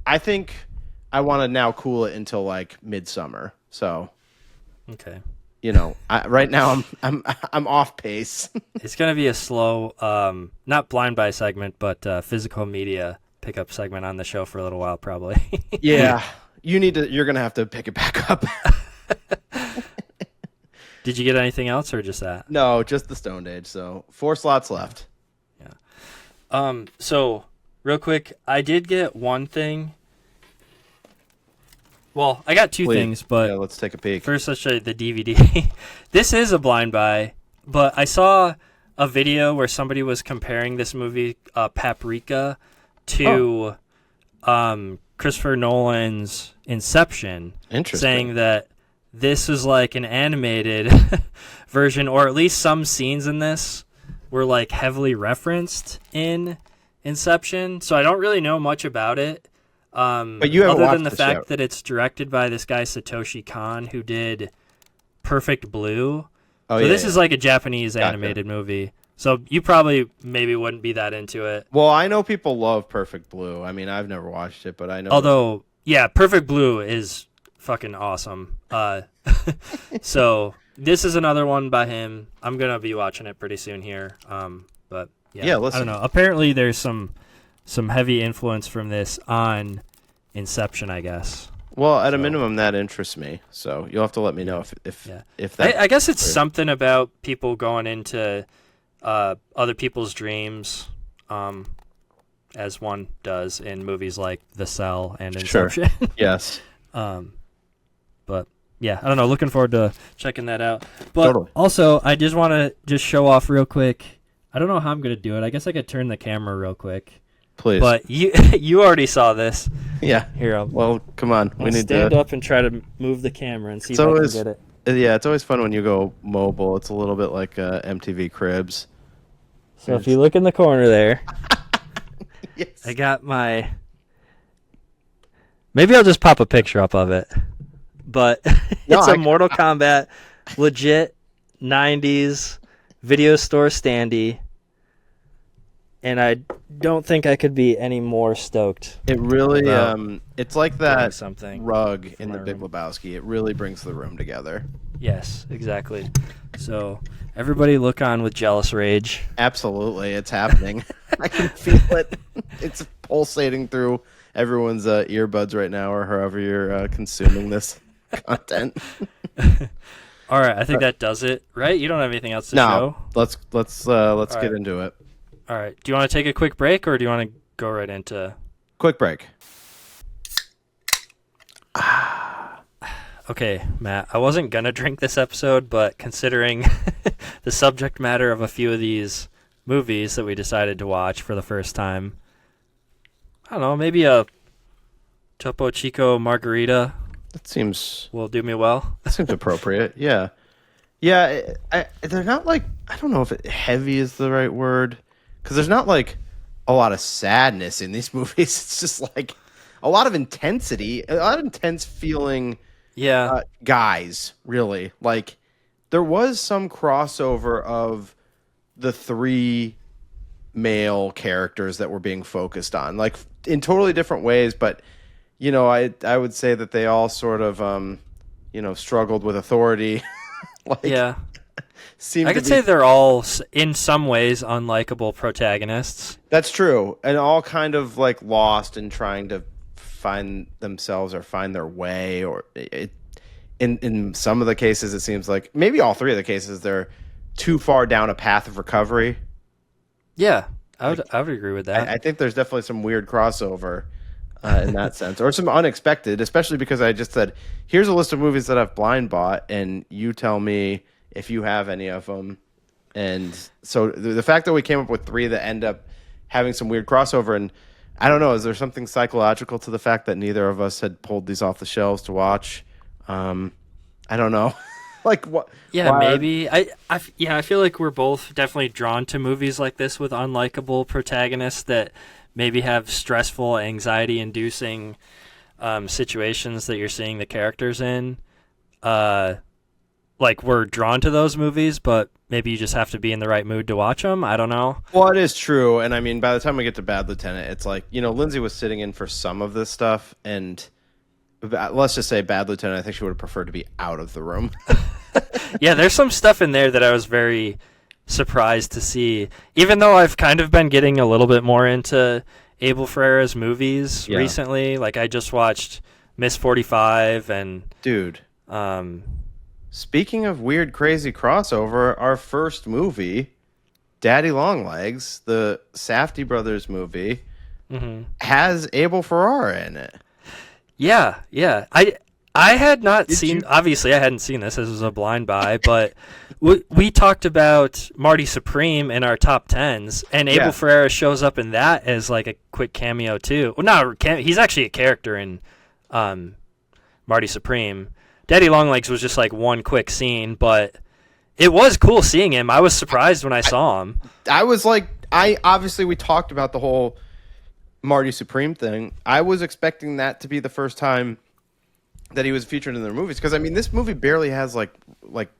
I think I want to now cool it until like midsummer. So
Okay.
you know, right now I'm off pace.
It's gonna be a slow, not blind buy segment, but physical media pickup segment on the show for a little while, probably.
Yeah, you're gonna have to pick it back up.
Did you get anything else or just that?
No, just the Stone Age. So 4 slots left.
So real quick, I did get one thing. Well, I got 2 things, but
yeah, let's take a peek.
first let's show you the DVD. This is a blind buy, but I saw a video where somebody was comparing this movie, Paprika, to Christopher Nolan's Inception.
Interesting.
Saying that this is like an animated version, or at least some scenes in this were like heavily referenced in Inception. So I don't really know much about it.
But you haven't
other
watched
than the
this
fact
yet.
that it's directed by this guy Satoshi Kon, who did Perfect Blue.
Oh,
So
yeah,
this
yeah.
is like a Japanese
Gotcha.
animated movie. So you probably maybe wouldn't be that into it.
Well, I know people love Perfect Blue. I mean, I've never watched it, but I know.
Although, yeah, Perfect Blue is fucking awesome. So this is another one by him. I'm gonna be watching it pretty soon here. But yeah,
Yeah,
I
listen.
don't know. Apparently, there's some heavy influence from this on Inception, I guess.
Well, at a minimum, that interests me. So you'll have to let me know if
Yeah.
that.
I guess it's something about people going into other people's dreams, as one does in movies like The Cell and
Sure.
Inception.
Yes.
But yeah, I don't know. Looking forward to checking that out. But
Totally.
also, I just want to just show off real quick. I don't know how I'm gonna do it. I guess I could turn the camera real quick.
Please.
But you you already saw this.
yeah.
Here,
Well, come on.
I'll
We need
stand
to.
up and try to move the camera and see
It's
if
always-
I can get it.
Yeah, it's always fun when you go mobile. It's a little bit like MTV Cribs.
So if you look in the corner there,
Yes.
I got my. Maybe I'll just pop a picture up of it. But
No,
it's
I-
a Mortal Kombat legit 90s video store standee. And I don't think I could be any more stoked.
It really,
About
it's like
doing
that
something
rug
for
in
my
the Big
room.
Lebowski. It really brings the room together.
Yes, exactly. So everybody look on with jealous rage.
Absolutely, it's happening. I can feel it. It's pulsating through everyone's earbuds right now, or however you're consuming this content.
All right, I think that does it, right? You don't have anything else to
No,
show?
let's get
right.
into it.
All right. Do you want to take a quick break, or do you want to go right into...
Quick break.
Okay, Matt, I wasn't going to drink this episode, but considering the subject matter of a few of these movies that we decided to watch for the first time, I don't know, maybe a Topo Chico margarita
That seems
will do me well.
appropriate. Yeah. Yeah, they're not like, I don't know if heavy is the right word, because there's not like a lot of sadness in these movies. It's just like a lot of intensity, a lot of intense feeling.
Yeah.
Guys, really. Like there was some crossover of the three male characters that were being focused on, like in totally different ways, but I would say that they all sort of struggled with authority. Like,
Yeah.
seemed
I
to
could
be,
say they're all, in some ways, unlikable protagonists.
that's true, and all kind of like lost in trying to find themselves or find their way, or in some of the cases it seems like maybe all three of the cases they're too far down a path of recovery.
Yeah, I would agree with that.
I think there's definitely some weird crossover in that sense, or some unexpected, especially because I just said, here's a list of movies that I've blind bought, and you tell me if you have any of them. And so the fact that we came up with three that end up having some weird crossover, and I don't know, is there something psychological to the fact that neither of us had pulled these off the shelves to watch? I don't know. Like what?
Yeah,
why-
maybe. I feel like we're both definitely drawn to movies like this with unlikable protagonists that maybe have stressful, anxiety-inducing situations that you're seeing the characters in. Like, we're drawn to those movies, but maybe you just have to be in the right mood to watch them. I don't know.
Well, it is true, and I mean, by the time we get to Bad Lieutenant, it's like, Lindsay was sitting in for some of this stuff, and let's just say Bad Lieutenant, I think she would have preferred to be out of the room.
Yeah, there's some stuff in there that I was very surprised to see, even though I've kind of been getting a little bit more into Abel Ferrara's movies recently. Like, I just watched Miss 45 and
Dude, speaking of weird, crazy crossover, our first movie, Daddy Longlegs, the Safdie brothers movie, has Abel Ferrara in it.
yeah. I had not seen, obviously I hadn't seen this. This was a blind buy, but we talked about Marty Supreme in our top 10s, and Abel Ferrara shows up in that as like a quick cameo too. Well, no, he's actually a character in Marty Supreme. Daddy Longlegs was just like one quick scene, but it was cool seeing him. I was surprised when I saw him.
I was like, we talked about the whole Marty Supreme thing. I was expecting that to be the first time that he was featured in their movies, because I mean, this movie barely has like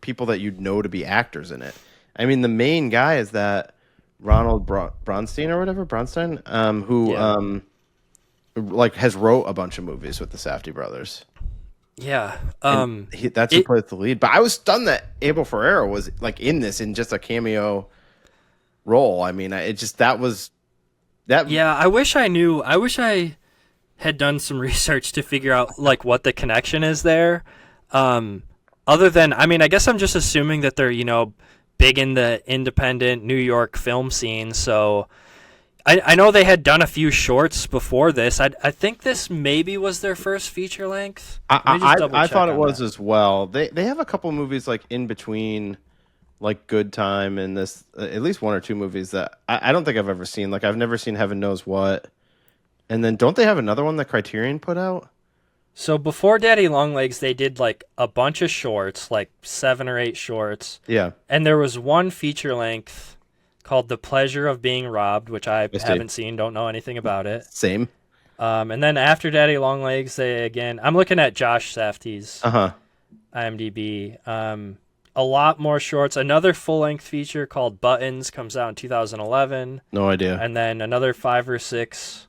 people that you'd know to be actors in it. I mean, the main guy is that Ronald Bronstein or whatever, who like has wrote a bunch of movies with the Safdie brothers.
Yeah,
That's who plays the lead. But I was stunned that Abel Ferrara was like in this in just a cameo role. I mean, that was.
Yeah, I wish I had done some research to figure out like what the connection is there. Other than, I mean, I guess I'm just assuming that they're, big in the independent New York film scene. So I know they had done a few shorts before this. I think this maybe was their first feature length.
I thought it was as well. They have a couple movies like in between, like Good Time and this, at least one or two movies that I don't think I've ever seen. Like I've never seen Heaven Knows What. And then don't they have another one that Criterion put out?
So before Daddy Longlegs, they did like a bunch of shorts, like 7 or 8 shorts.
Yeah.
And there was one feature length called The Pleasure of Being Robbed, which I haven't seen, don't know anything about it.
Same.
And then after Daddy Longlegs, I'm looking at Josh Safdie's IMDb. A lot more shorts. Another full-length feature called Buttons comes out in 2011.
No idea.
And then another 5 or 6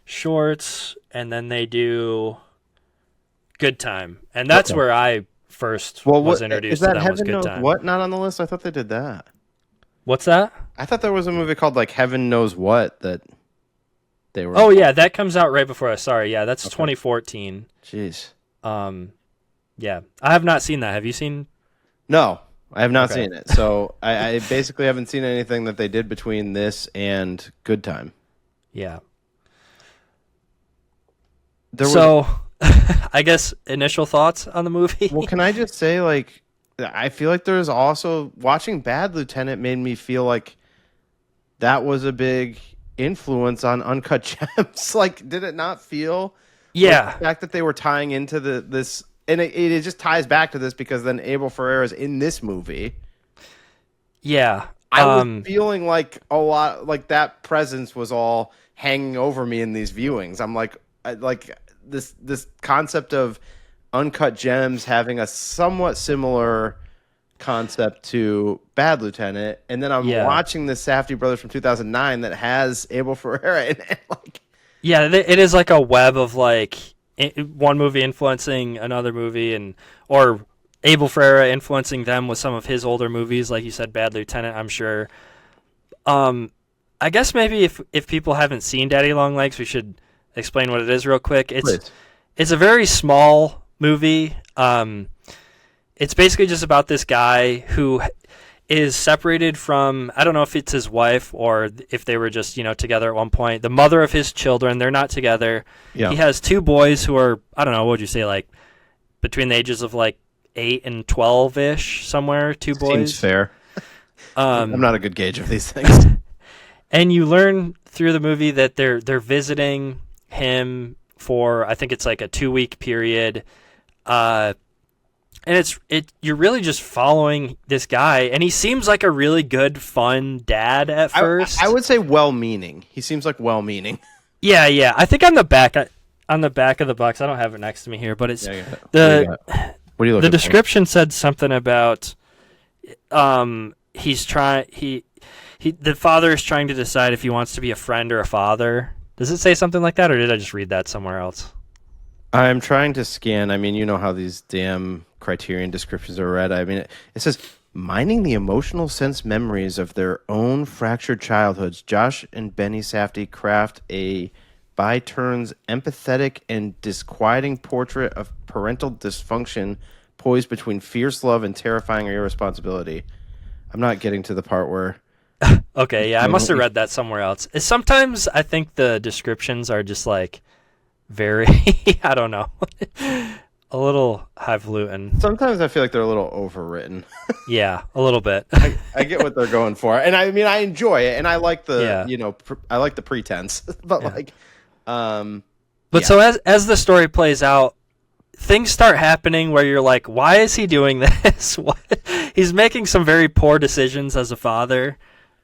shorts, and then they do Good Time, and that's where I first was introduced to them. Was Good Time.
What? Not on the list? I thought they did that.
What's that?
I thought there was a movie called like Heaven Knows What that they were.
Oh yeah, that comes out right before us. Sorry, yeah, that's 2014.
Jeez.
Yeah, I have not seen that. Have you seen?
No, I have not seen it. So I basically haven't seen anything that they did between this and Good Time.
Yeah. I guess initial thoughts on the movie.
Well, can I just say, like, I feel like there's also watching Bad Lieutenant made me feel like that was a big influence on Uncut Gems. Like, did it not feel?
Yeah.
Like, the fact that they were tying into this, and it just ties back to this because then Abel Ferrara's in this movie.
Yeah.
I was feeling like a lot, like that presence was all hanging over me in these viewings. I'm like this concept of Uncut Gems having a somewhat similar concept to Bad Lieutenant, and then I'm watching the Safdie brothers from 2009 that has Abel Ferrara in it. Like,
yeah, it is like a web of like one movie influencing another movie, or Abel Ferrara influencing them with some of his older movies, like you said, Bad Lieutenant. I'm sure. I guess maybe if people haven't seen Daddy Longlegs, we should explain what it is real quick. It's a very small movie. It's basically just about this guy who is separated from, I don't know if it's his wife or if they were just, together at one point. The mother of his children, they're not together. Yeah. He has two boys who are, I don't know, what would you say, like between the ages of like 8 and 12-ish, somewhere, two boys.
Seems fair. I'm not a good gauge of these things.
And you learn through the movie that they're visiting him for, I think it's like a 2-week period. And you're really just following this guy, and he seems like a really good, fun dad at first.
I would say well-meaning. He seems like well-meaning.
Yeah. I think on the back of the box, I don't have it next to me here, but it's
what are you looking
the description said something about the father is trying to decide if he wants to be a friend or a father. Does it say something like that, or did I just read that somewhere else?
I'm trying to scan. I mean, you know how these damn Criterion descriptions are read. I mean, it says, mining the emotional sense memories of their own fractured childhoods, Josh and Benny Safdie craft a, by turns, empathetic and disquieting portrait of parental dysfunction poised between fierce love and terrifying irresponsibility. I'm not getting to the part where...
Okay, yeah, I must have read that somewhere else. Sometimes I think the descriptions are just like very, I don't know, a little highfalutin.
Sometimes I feel like they're a little overwritten.
Yeah, a little bit.
I get what they're going for, and I mean I enjoy it, and I like the I like the pretense, but
so as the story plays out, things start happening where you're like, why is he doing this? He's making some very poor decisions as a father.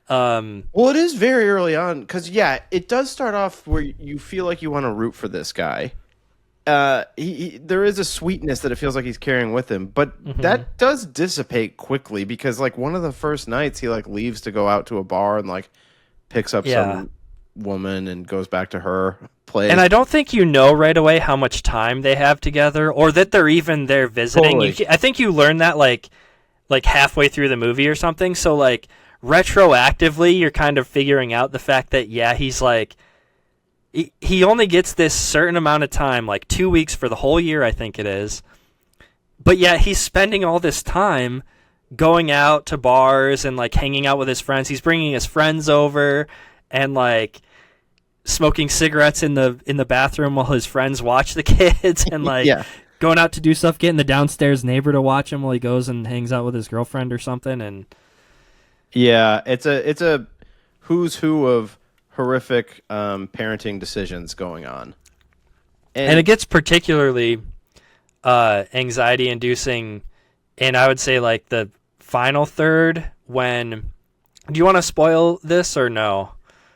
Well, it is very early on because it does start off where you feel like you want to root for this guy. There is a sweetness that it feels like he's carrying with him, but that does dissipate quickly because like one of the first nights he like leaves to go out to a bar and like picks up some woman and goes back to her place.
And I don't think you know right away how much time they have together or that they're even there visiting.
Totally.
I think you learn that like halfway through the movie or something. So like retroactively, you're kind of figuring out the fact that he's like he only gets this certain amount of time, like 2 weeks for the whole year, I think it is. But he's spending all this time going out to bars and like hanging out with his friends. He's bringing his friends over and like smoking cigarettes in the bathroom while his friends watch the kids and like going out to do stuff, getting the downstairs neighbor to watch him while he goes and hangs out with his girlfriend or something. And
it's a who's who of horrific parenting decisions going on,
and it gets particularly anxiety inducing, and I would say like the final third. When do you want to spoil this or no?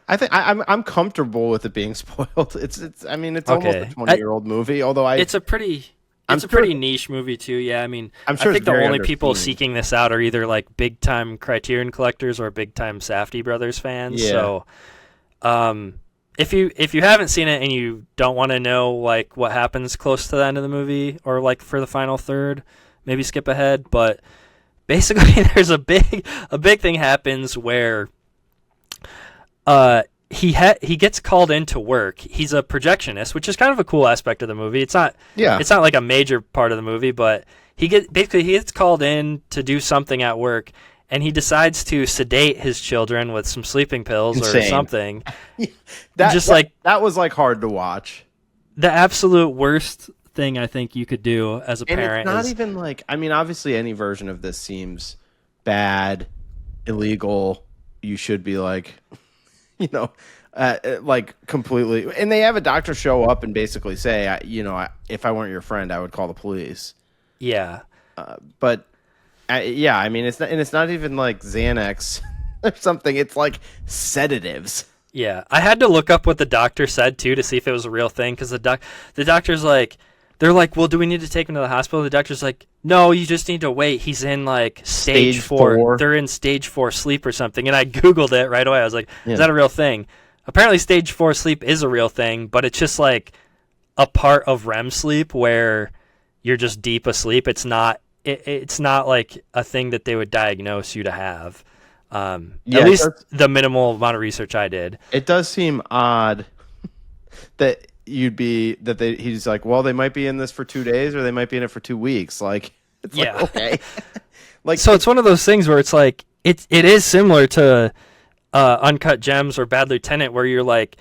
I think I'm comfortable with it being spoiled. It's almost a 20-year-old movie, although it's a pretty niche movie too. Yeah, I mean, I think the only people seeking this out are either like big time Criterion collectors or big time Safdie brothers fans.
Yeah. So, if you haven't seen it and you don't want to know like what happens close to the end of the movie or like for the final third, maybe skip ahead. But basically, there's a big thing happens where he gets called into work. He's a projectionist, which is kind of a cool aspect of the movie. It's not like a major part of the movie, but he gets called in to do something at work, and he decides to sedate his children with some sleeping pills or something.
That was like hard to watch.
The absolute worst thing I think you could do as a parent.
It's not even like, I mean, obviously any version of this seems bad, illegal. You should be like, you know, like completely. And they have a doctor show up and basically say, if I weren't your friend, I would call the police.
Yeah.
But yeah, I mean, it's not even like Xanax or something. It's like sedatives.
Yeah. I had to look up what the doctor said too to see if it was a real thing, because the doctor's like, they're like, well, do we need to take him to the hospital? The doctor's like, no, you just need to wait. He's in like stage 4. They're in stage 4 sleep or something. And I Googled it right away. I was like, is that a real thing? Apparently stage 4 sleep is a real thing, but it's just like a part of REM sleep where you're just deep asleep. It's not like a thing that they would diagnose you to have. At least the minimal amount of research I did.
It does seem odd that he's like, well, they might be in this for 2 days or they might be in it for 2 weeks. Like, it's like, okay. Like,
so it's one of those things where it's like, it is similar to Uncut Gems or Bad Lieutenant, where you're like,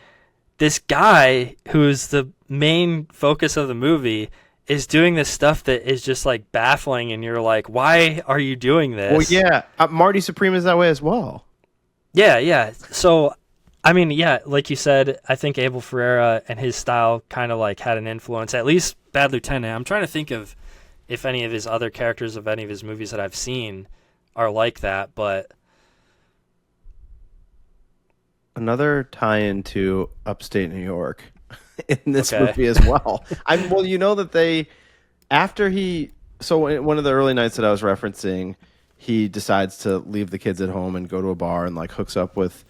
this guy who's the main focus of the movie is doing this stuff that is just like baffling, and you're like, why are you doing this?
Well, yeah, Marty Supreme is that way as well.
Yeah. So, I mean, yeah, like you said, I think Abel Ferrara and his style kind of like had an influence, at least Bad Lieutenant. I'm trying to think of if any of his other characters of any of his movies that I've seen are like that, but
another tie-in to upstate New York in this movie as well. Well, you know that one of the early nights that I was referencing, he decides to leave the kids at home and go to a bar and like hooks up with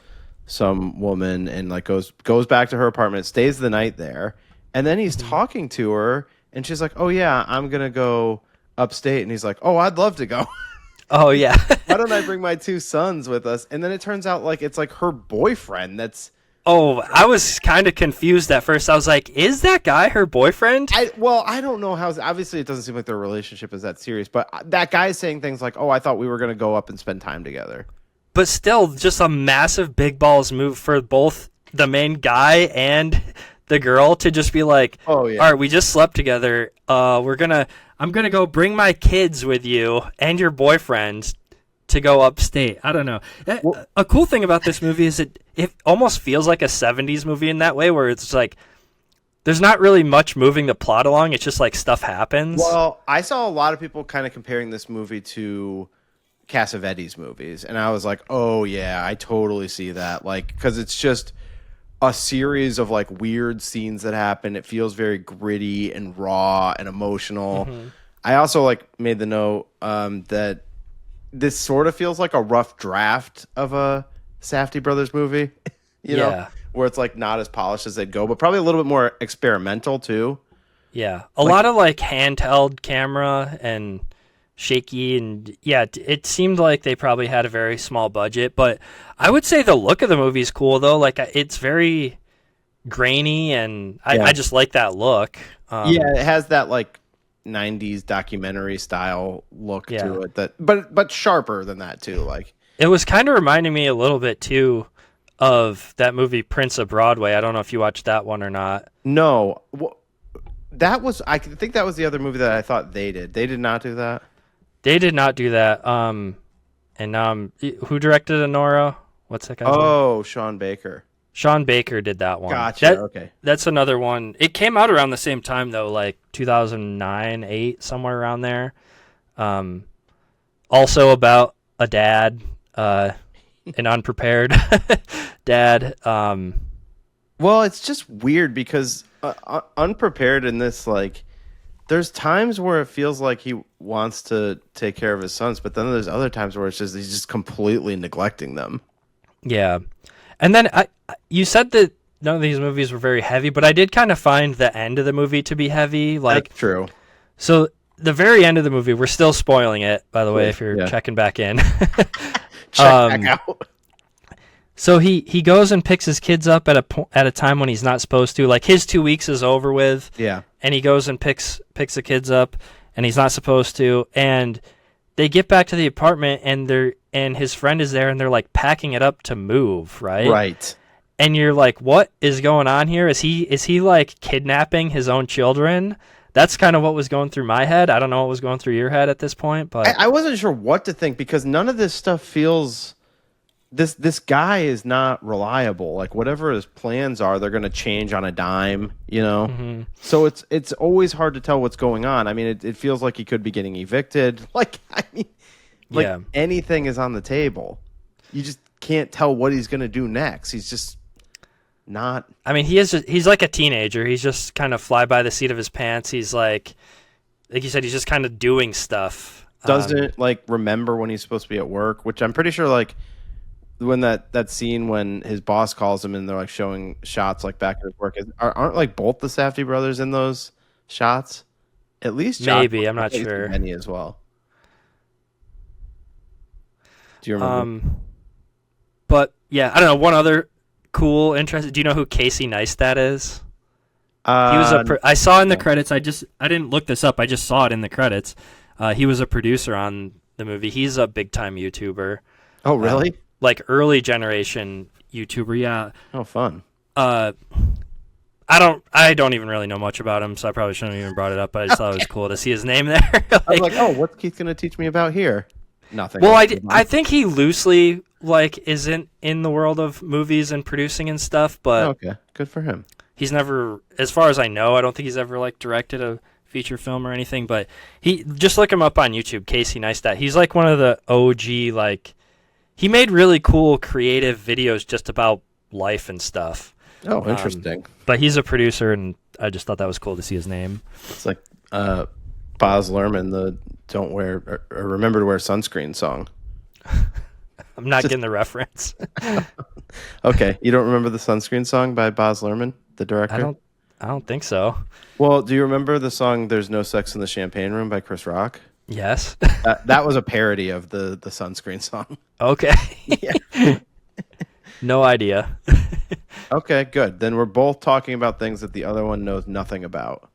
some woman and like goes back to her apartment, stays the night there, and then he's talking to her and she's like, oh yeah, I'm gonna go upstate, and he's like, oh, I'd love to go.
Oh yeah.
Why don't I bring my 2 sons with us? And then it turns out like it's like her boyfriend that's...
Oh, I was kind of confused at first. I was like, is that guy her boyfriend?
I don't know how... Obviously, it doesn't seem like their relationship is that serious, but that guy's saying things like, oh, I thought we were going to go up and spend time together.
But still, just a massive big balls move for both the main guy and the girl to just be like,
oh, yeah.
All right, we just slept together. I'm going to go bring my kids with you and your boyfriend to go upstate. I don't know. A cool thing about this movie is it almost feels like a 70s movie in that way, where it's like there's not really much moving the plot along. It's just like stuff happens.
Well, I saw a lot of people kind of comparing this movie to Cassavetes movies, and I was like, oh yeah, I totally see that. Like, because it's just a series of like weird scenes that happen. It feels very gritty and raw and emotional. Mm-hmm. I also like made the note that this sort of feels like a rough draft of a Safdie Brothers movie, you know, where it's like not as polished as they'd go, but probably a little bit more experimental too.
Yeah. A lot of like handheld camera and shaky, and yeah, it seemed like they probably had a very small budget, but I would say the look of the movie is cool though. Like it's very grainy, and I just like that look.
It has that like 90s documentary style look to it, that but sharper than that too. Like
it was kind of reminding me a little bit too of that movie Prince of Broadway. I don't know if you watched that one or not.
No, I think that was the other movie that I thought they did not do that. They did not do that.
And who directed Anora? What's that guy's name?
Oh, Sean Baker.
Sean Baker did that one.
Gotcha. Okay.
That's another one. It came out around the same time though, like 2009, 8, somewhere around there. Also about a dad, an unprepared dad.
Well, it's just weird because unprepared in this, like, there's times where it feels like he wants to take care of his sons, but then there's other times where it's just he's just completely neglecting them.
Yeah. And then you said that none of these movies were very heavy, but I did kind of find the end of the movie to be heavy. Like,
that's true.
So the very end of the movie, we're still spoiling it, by the way, if you're checking back in.
Check back out.
So he goes and picks his kids up at a time when he's not supposed to. Like his 2 weeks is over with.
Yeah.
And he goes and picks the kids up, and he's not supposed to. And they get back to the apartment, and his friend is there, and they're like packing it up to move, right?
Right.
And you're like, what is going on here? Is he like kidnapping his own children? That's kind of what was going through my head. I don't know what was going through your head at this point, but
I wasn't sure what to think because none of this stuff feels this guy is not reliable. Like whatever his plans are, they're going to change on a dime, you know?
Mm-hmm.
So it's always hard to tell what's going on. I mean, it feels like he could be getting evicted. Like, I mean, like
Yeah.
anything is on the table. You just can't tell what he's going to do next. He's just not.
I mean, he's like a teenager. He's just kind of fly by the seat of his pants. He's like you said, he's just kind of doing stuff.
Doesn't like remember when he's supposed to be at work, which I'm pretty sure like when that scene when his boss calls him and they're like showing shots like back at his work, aren't like both the Safdie brothers in those shots? At least Josh,
maybe, I'm not sure.
Many as well. Do you remember?
But yeah, I don't know. One other cool, interesting. Do you know who Casey Neistat is? He was I saw in the credits. I didn't look this up. I just saw it in the credits. He was a producer on the movie. He's a big time YouTuber.
Oh, really?
Like early generation YouTuber. Yeah.
Oh, fun.
I don't even really know much about him, so I probably shouldn't have even brought it up. But I just thought it was cool to see his name there.
I was like, oh, what's Keith going to teach me about here? Nothing.
Well, I think he loosely like isn't in the world of movies and producing and stuff, but
okay, good for him.
He's never, as far as I know, I don't think he's ever like directed a feature film or anything. But he just look him up on YouTube, Casey Neistat. He's like one of the OG like he made really cool creative videos just about life and stuff.
Oh, interesting.
But he's a producer, and I just thought that was cool to see his name.
It's like Baz Luhrmann, the "Don't Wear" or "Remember to Wear Sunscreen" song.
I'm not getting the reference.
Okay, you don't remember the "Sunscreen" song by Baz Luhrmann, the director?
I don't think so.
Well, do you remember the song "There's No Sex in the Champagne Room" by Chris Rock?
Yes.
That was a parody of the Sunscreen song.
Okay.
Yeah.
No idea.
Okay, good. Then we're both talking about things that the other one knows nothing about.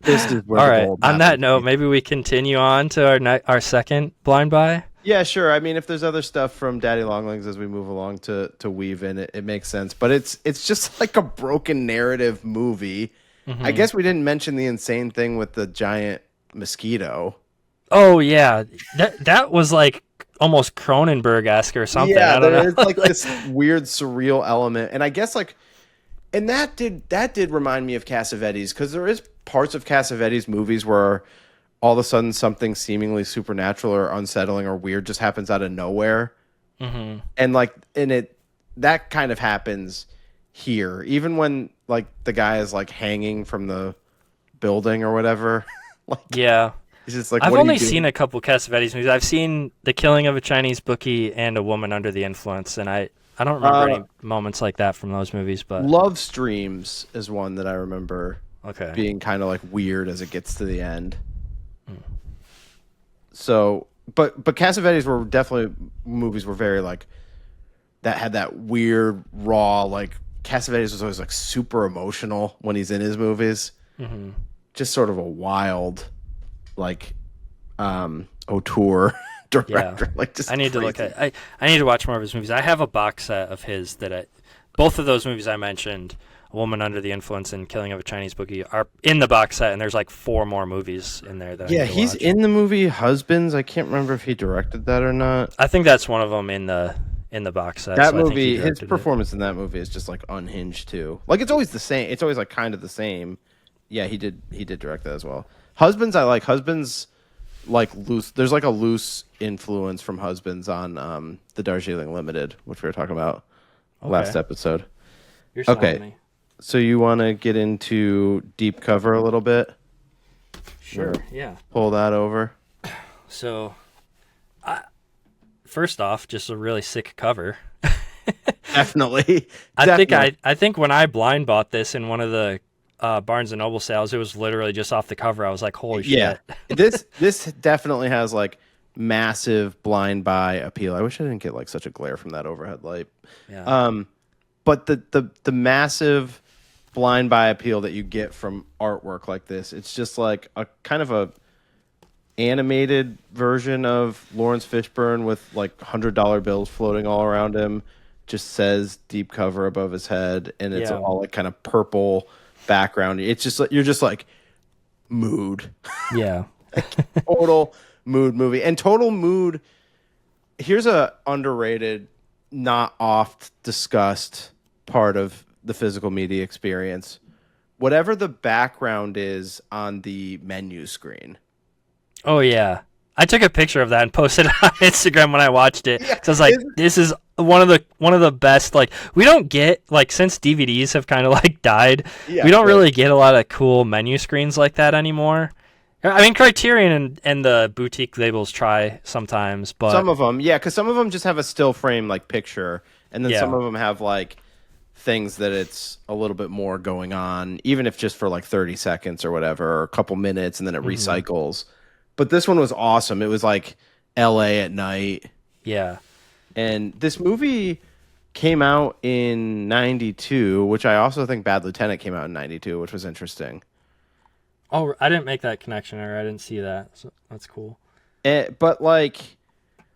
This is where
all
the
right.
gold
On that
happens.
note, maybe we continue on to our second blind buy.
Yeah, sure. I mean, if there's other stuff from Daddy Longlegs as we move along to weave in, it makes sense. But it's just like a broken narrative movie. Mm-hmm. I guess we didn't mention the insane thing with the giant mosquito.
Oh yeah, that was like almost Cronenberg-esque or something.
Yeah,
I don't know.
there's like this weird surreal element, and I guess like, and that did remind me of Cassavetes, because there is parts of Cassavetes movies where all of a sudden something seemingly supernatural or unsettling or weird just happens out of nowhere,
Mm-hmm.
and like that kind of happens here, even when like the guy is like hanging from the building or whatever. Like,
Yeah.
it's just like,
I've
what are you
only
doing?
seen a couple Cassavetes movies. I've seen The Killing of a Chinese Bookie and A Woman Under the Influence, and I don't remember any moments like that from those movies. But
Love Streams is one that I remember
okay.
being kind of like weird as it gets to the end. So, but Cassavetes were definitely movies were very like that had that weird raw like Cassavetes was always like super emotional when he's in his movies.
Mm-hmm.
Just sort of a wild like auteur director.
Yeah.
Like just
I need to look
crazy.
at. I need to watch more of his movies. I have a box set of his both of those movies I mentioned, A Woman Under the Influence and Killing of a Chinese Bookie, are in the box set, and there's like 4 more movies in there that I
Yeah,
need to
he's
watch.
in the movie Husbands. I can't remember if he directed that or not.
I think that's one of them in the box set.
That
so I think he
movie, his
directed it.
performance in that movie is just like unhinged too. Like it's always the same. It's always like kind of the same. Yeah, he did direct that as well. Husbands, I like. Husbands, like loose. There's like a loose influence from Husbands on the Darjeeling Limited, which we were talking about last episode.
You're selling
Okay.
me.
So you want to get into Deep Cover a little bit?
Sure. Yeah.
Pull that over.
So, first off, just a really sick cover.
Definitely.
I think when I blind bought this in one of the Barnes and Noble sales, it was literally just off the cover. I was like, "Holy
Yeah.
shit!"
This definitely has like massive blind buy appeal. I wish I didn't get like such a glare from that overhead light.
Yeah.
But the massive blind buy appeal that you get from artwork like this, it's just like a kind of a animated version of Lawrence Fishburne with like $100 bills floating all around him. Just says Deep Cover above his head, and it's
Yeah.
all like kind of purple background. It's just like you're just like mood.
Yeah.
Total mood movie. And total mood, here's a underrated not oft discussed part of the physical media experience. Whatever the background is on the menu screen.
Oh yeah, I took a picture of that and posted it on Instagram when I watched it. Yeah. So I was like, this is one of the best. Like, we don't get, like, since DVDs have kind of like died, we don't really get a lot of cool menu screens like that anymore. I mean, Criterion and the boutique labels try sometimes, but
some of them, yeah, because some of them just have a still frame like picture, and then some of them have like things that it's a little bit more going on, even if just for like 30 seconds or whatever, or a couple minutes, and then it recycles. But this one was awesome. It was like LA at night.
Yeah.
And this movie came out in 92, which I also think Bad Lieutenant came out in 92, which was interesting.
Oh, I didn't make that connection, or I didn't see that. So that's cool.
But like,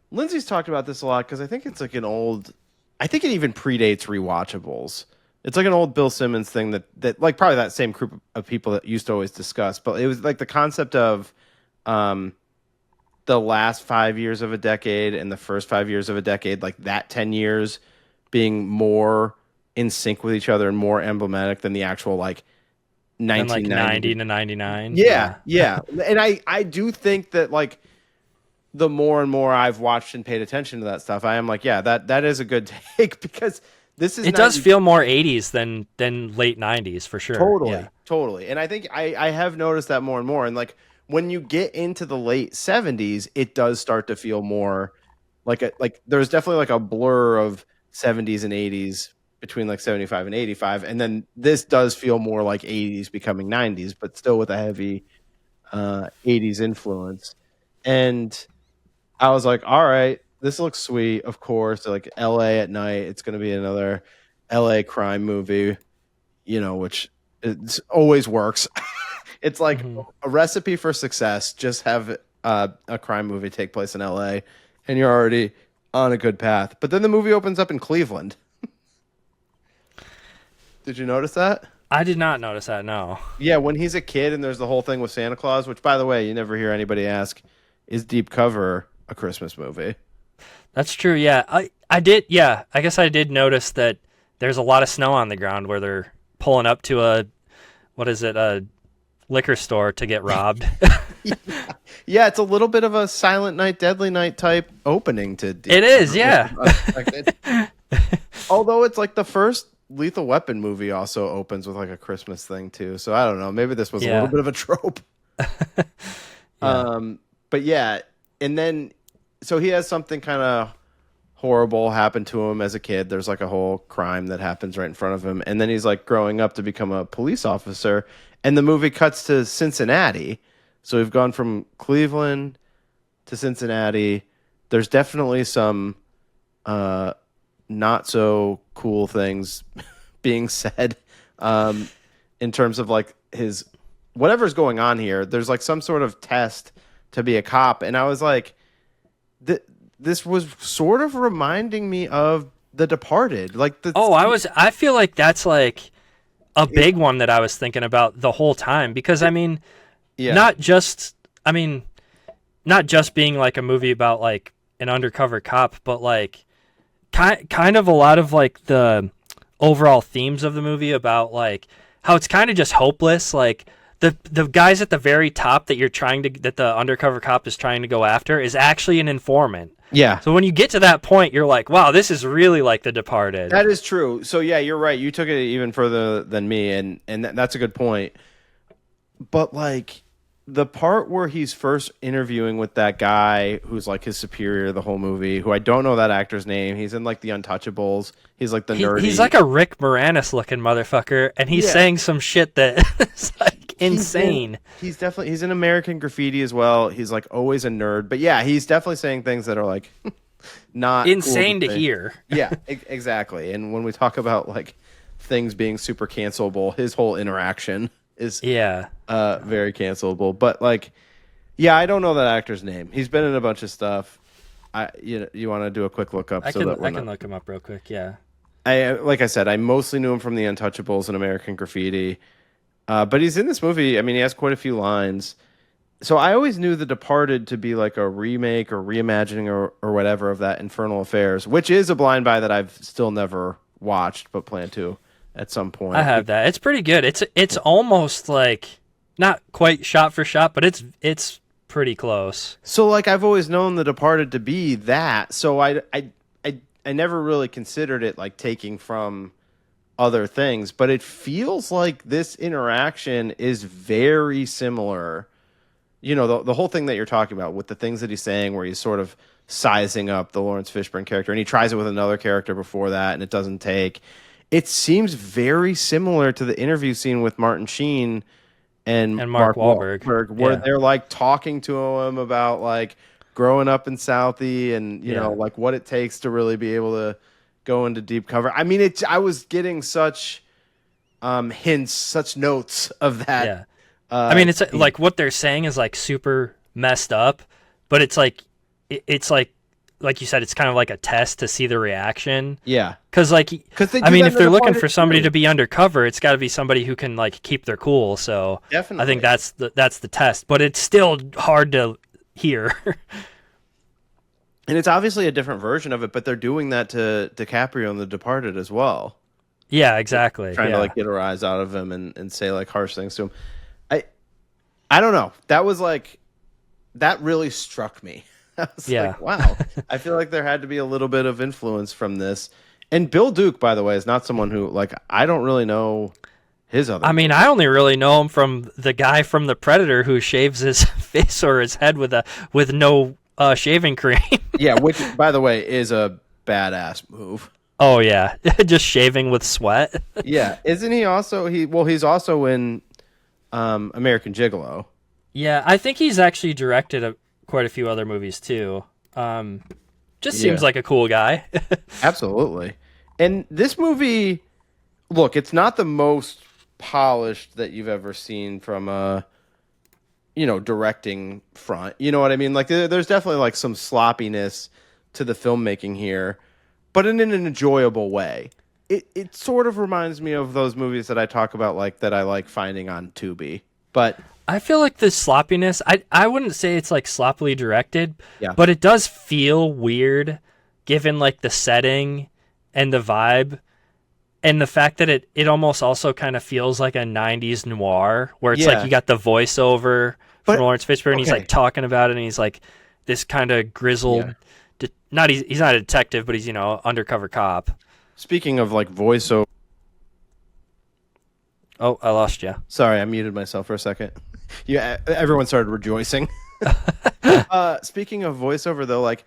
Lindsay's talked about this a lot because I think it's like an old. I think it even predates rewatchables. It's like an old Bill Simmons thing that like probably that same group of people that used to always discuss. But it was like the concept of the last 5 years of a decade and the first 5 years of a decade, like that 10 years being more in sync with each other and more emblematic than the actual like 1990
like 90 to 99.
Yeah. And I do think that like the more and more I've watched and paid attention to that stuff, I am like, yeah, that is a good take, because this is,
it does feel more 80s than late 90s for sure.
Totally. And I think I have noticed that more and more. And like when you get into the late 70s, it does start to feel more like there's definitely like a blur of 70s and 80s between like 75 and 85, and then this does feel more like 80s becoming 90s, but still with a heavy 80s influence. And I was like, all right, this looks sweet. Of course, like LA at night, it's going to be another LA crime movie, which always works. It's like a recipe for success. Just have a crime movie take place in LA, and you're already on a good path. But then the movie opens up in Cleveland. Did you notice that?
I did not notice that, no.
Yeah, when he's a kid and there's the whole thing with Santa Claus, which, by the way, you never hear anybody ask, is Deep Cover a Christmas movie?
That's true, yeah. I did, yeah. I guess I did notice that there's a lot of snow on the ground where they're pulling up to a liquor store to get robbed.
Yeah, it's a little bit of a Silent Night, Deadly Night type opening to Deep
It is, yeah.
Although it's like the first Lethal Weapon movie also opens with like a Christmas thing too. So I don't know. Maybe this was a little bit of a trope. But yeah. And then, so he has something kind of horrible happen to him as a kid. There's like a whole crime that happens right in front of him. And then he's like growing up to become a police officer. And the movie cuts to Cincinnati. So we've gone from Cleveland to Cincinnati. There's definitely some not so cool things being said in terms of like his whatever's going on here. There's like some sort of test to be a cop, and I was like, this was sort of reminding me of The Departed. Like
I feel like that's like a big one that I was thinking about the whole time, because I mean, not just being like a movie about like an undercover cop, but like kind of a lot of like the overall themes of the movie about like how it's kind of just hopeless. Like the guys at the very top that that the undercover cop is trying to go after is actually an informant.
Yeah.
So when you get to that point, you're like, wow, this is really like The Departed.
That is true. So yeah, you're right. You took it even further than me, and that's a good point. But like the part where he's first interviewing with that guy who's like his superior the whole movie, who I don't know that actor's name. He's in like The Untouchables. He's like the nerdy.
He's like a Rick Moranis looking motherfucker, and he's saying some shit that is like insane.
He's in American Graffiti as well. He's like always a nerd, but yeah, he's definitely saying things that are like not
insane
cool
to hear.
Yeah, exactly. And when we talk about like things being super cancelable, his whole interaction is very cancelable. But like, yeah, I don't know that actor's name. He's been in a bunch of stuff. You want to do a quick look up?
I can look him up real quick. Yeah.
Like I said, I mostly knew him from The Untouchables and American Graffiti. But he's in this movie. I mean, he has quite a few lines. so I always knew The Departed to be like a remake or reimagining or whatever of that Infernal Affairs, which is a blind buy that I've still never watched but plan to at some point.
I have that. It's pretty good. It's almost like not quite shot for shot, but it's pretty close.
So like I've always known The Departed to be that. So I never really considered it like taking from other things, but it feels like this interaction is very similar. You know, the whole thing that you're talking about with the things that he's saying where he's sort of sizing up the Lawrence Fishburne character, and he tries it with another character before that and it doesn't take. It seems very similar to the interview scene with Martin Sheen and
Mark Wahlberg,
where they're like talking to him about like growing up in Southie and you know like what it takes to really be able to go into deep cover. I mean, I was getting such hints, such notes of that.
Yeah. I mean, it's like what they're saying is like super messed up, but it's like you said, it's kind of like a test to see the reaction.
Yeah.
Because I mean, if they're looking for somebody to be undercover, it's got to be somebody who can like keep their cool. So
definitely,
I think that's the test, but it's still hard to hear.
And it's obviously a different version of it, but they're doing that to DiCaprio in The Departed as well.
Yeah, exactly.
Trying to like get a rise out of him and say like harsh things to him. I don't know. That was like, that really struck me. I was like, wow. I feel like there had to be a little bit of influence from this. And Bill Duke, by the way, is not someone who like, I don't really know his other.
I mean, I only really know him from the guy from The Predator who shaves his face or his head with no shaving cream.
Yeah, which by the way is a badass move.
Oh yeah, just shaving with sweat.
Yeah, isn't he also he's also in American Gigolo.
Yeah, I think he's actually directed quite a few other movies too. Just seems like a cool guy.
Absolutely. And this movie, look, it's not the most polished that you've ever seen from a directing front. You know what I mean? Like there's definitely like some sloppiness to the filmmaking here, but in an enjoyable way. It sort of reminds me of those movies that I talk about, like that I like finding on Tubi. But
I feel like the sloppiness, I wouldn't say it's like sloppily directed,
yeah,
but it does feel weird given like the setting and the vibe and the fact that it almost also kind of feels like a 90s noir where it's like you got the voiceover from Lawrence Fishburne and he's like talking about it and he's like this kind of grizzled he's not a detective, but he's undercover cop.
Speaking of like voiceover.
Oh, I lost you.
Sorry, I muted myself for a second. Yeah, everyone started rejoicing. Speaking of voiceover, though, like,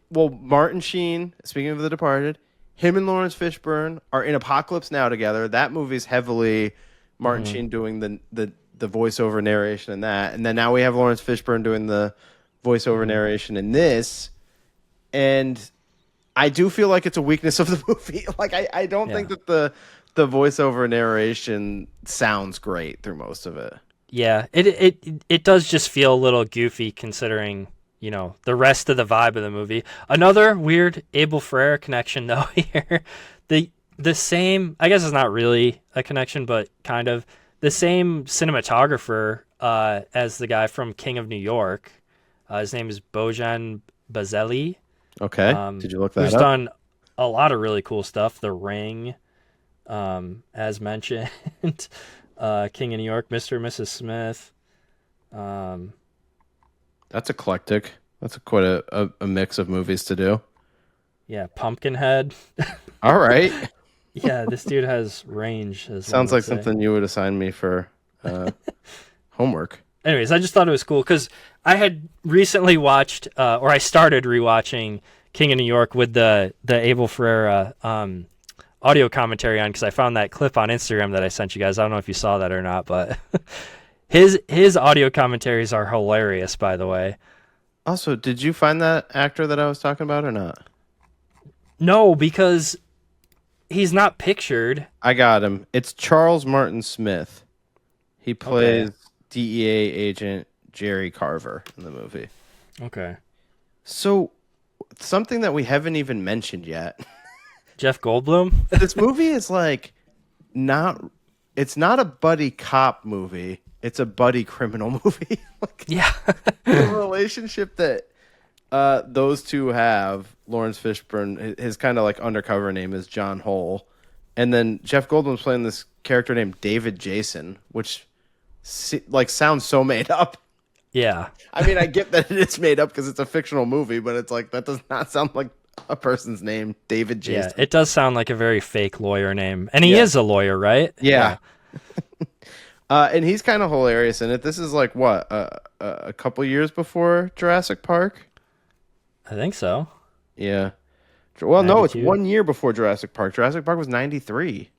Martin Sheen, speaking of The Departed, him and Lawrence Fishburne are in Apocalypse Now together. That movie's heavily Martin Sheen doing the voiceover narration in that. And then now we have Lawrence Fishburne doing the voiceover narration in this. And I do feel like it's a weakness of the movie. Like, I don't think that the voiceover narration sounds great through most of it.
Yeah, it does just feel a little goofy considering, the rest of the vibe of the movie. Another weird Abel Ferrara connection though here. The same, I guess it's not really a connection, but kind of the same cinematographer as the guy from King of New York. His name is Bojan Bazeli.
Okay. Did you look that up?
Who's done a lot of really cool stuff. The Ring, as mentioned. King of New York, Mr. and Mrs. Smith.
That's eclectic. That's quite a mix of movies to do.
Yeah, Pumpkinhead.
All right.
Yeah, this dude has range.
Sounds like something you would assign me for homework.
Anyways, I just thought it was cool because I had recently watched, or I started rewatching King of New York with the Abel Ferrara audio commentary on because I found that clip on Instagram that I sent you guys. I don't know if you saw that or not, but his audio commentaries are hilarious, by the way.
Also, did you find that actor that I was talking about or not?
No, because he's not pictured.
I got him. It's Charles Martin Smith. He plays DEA agent Jerry Carver in the movie.
Okay.
So, something that we haven't even mentioned yet.
Jeff Goldblum?
This movie is like it's not a buddy cop movie. it's a buddy criminal movie. Like,
Yeah.
the relationship that those two have, Lawrence Fishburne, his kind of like undercover name is John Hole, and then Jeff Goldblum's playing this character named David Jason, which like sounds so made up.
Yeah.
I mean, I get that it's made up because it's a fictional movie, but it's like that does not sound like a person's name, David Jason.
Yeah, it does sound like a very fake lawyer name, and he is a lawyer, right?
Yeah. And he's kind of hilarious in it. This is like what a couple years before Jurassic Park.
I think so.
Yeah. Well,
92?
no, it's 1 year before Jurassic Park. Jurassic Park was 93.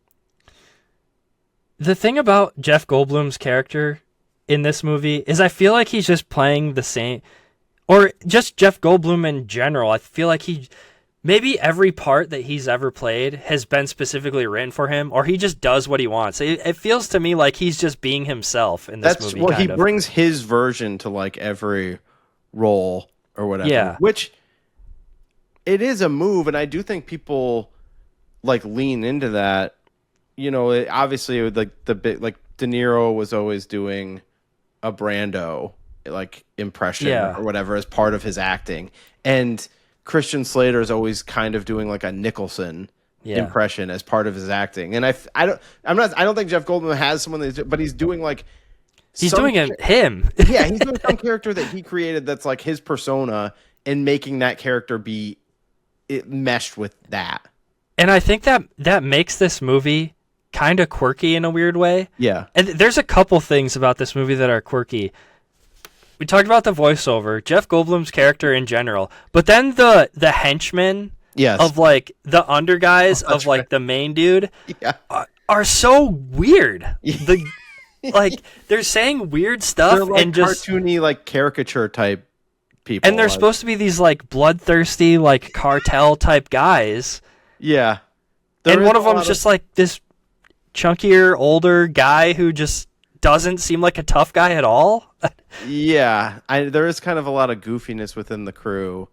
The thing about Jeff Goldblum's character in this movie is I feel like he's just playing the same, or just Jeff Goldblum in general. I feel like maybe every part that he's ever played has been specifically written for him, or he just does what he wants. It feels to me like he's just being himself in this movie.
Well, he brings his version to like every role or whatever.
Yeah.
Which it is a move, and I do think people like lean into that. You know, obviously like the bit like De Niro was always doing a Brando like impression or whatever as part of his acting, and Christian Slater is always kind of doing like a Nicholson impression as part of his acting. And I don't think Jeff Goldblum has someone that's, but he's doing like
he's doing him.
Yeah, he's doing some character that he created that's like his persona and making that character be meshed with that. And
I think that makes this movie kind of quirky in a weird way.
Yeah.
And there's a couple things about this movie that are quirky. We talked about the voiceover, Jeff Goldblum's character in general, but then the henchmen of like the under guys of like the main dude are so weird. Like they're saying weird stuff,
they're like
and just
cartoony like caricature type people.
And they're supposed to be these like bloodthirsty like cartel type guys.
Yeah.
And one of them's just like this chunkier older guy who just doesn't seem like a tough guy at all.
Yeah, there is kind of a lot of goofiness within the crew.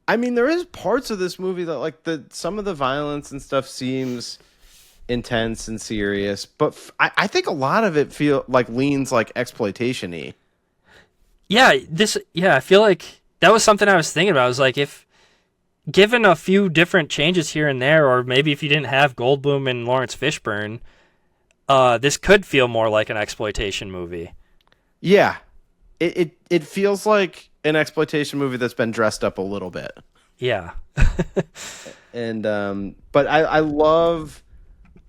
I mean, there is parts of this movie that like some of the violence and stuff seems intense and serious, but I think a lot of it leans like exploitation-y.
Yeah, I feel like that was something I was thinking about. I was like, if given a few different changes here and there, or maybe if you didn't have Goldblum and Lawrence Fishburne, this could feel more like an exploitation movie. Yeah.
It feels like an exploitation movie that's been dressed up a little bit.
Yeah.
And but I love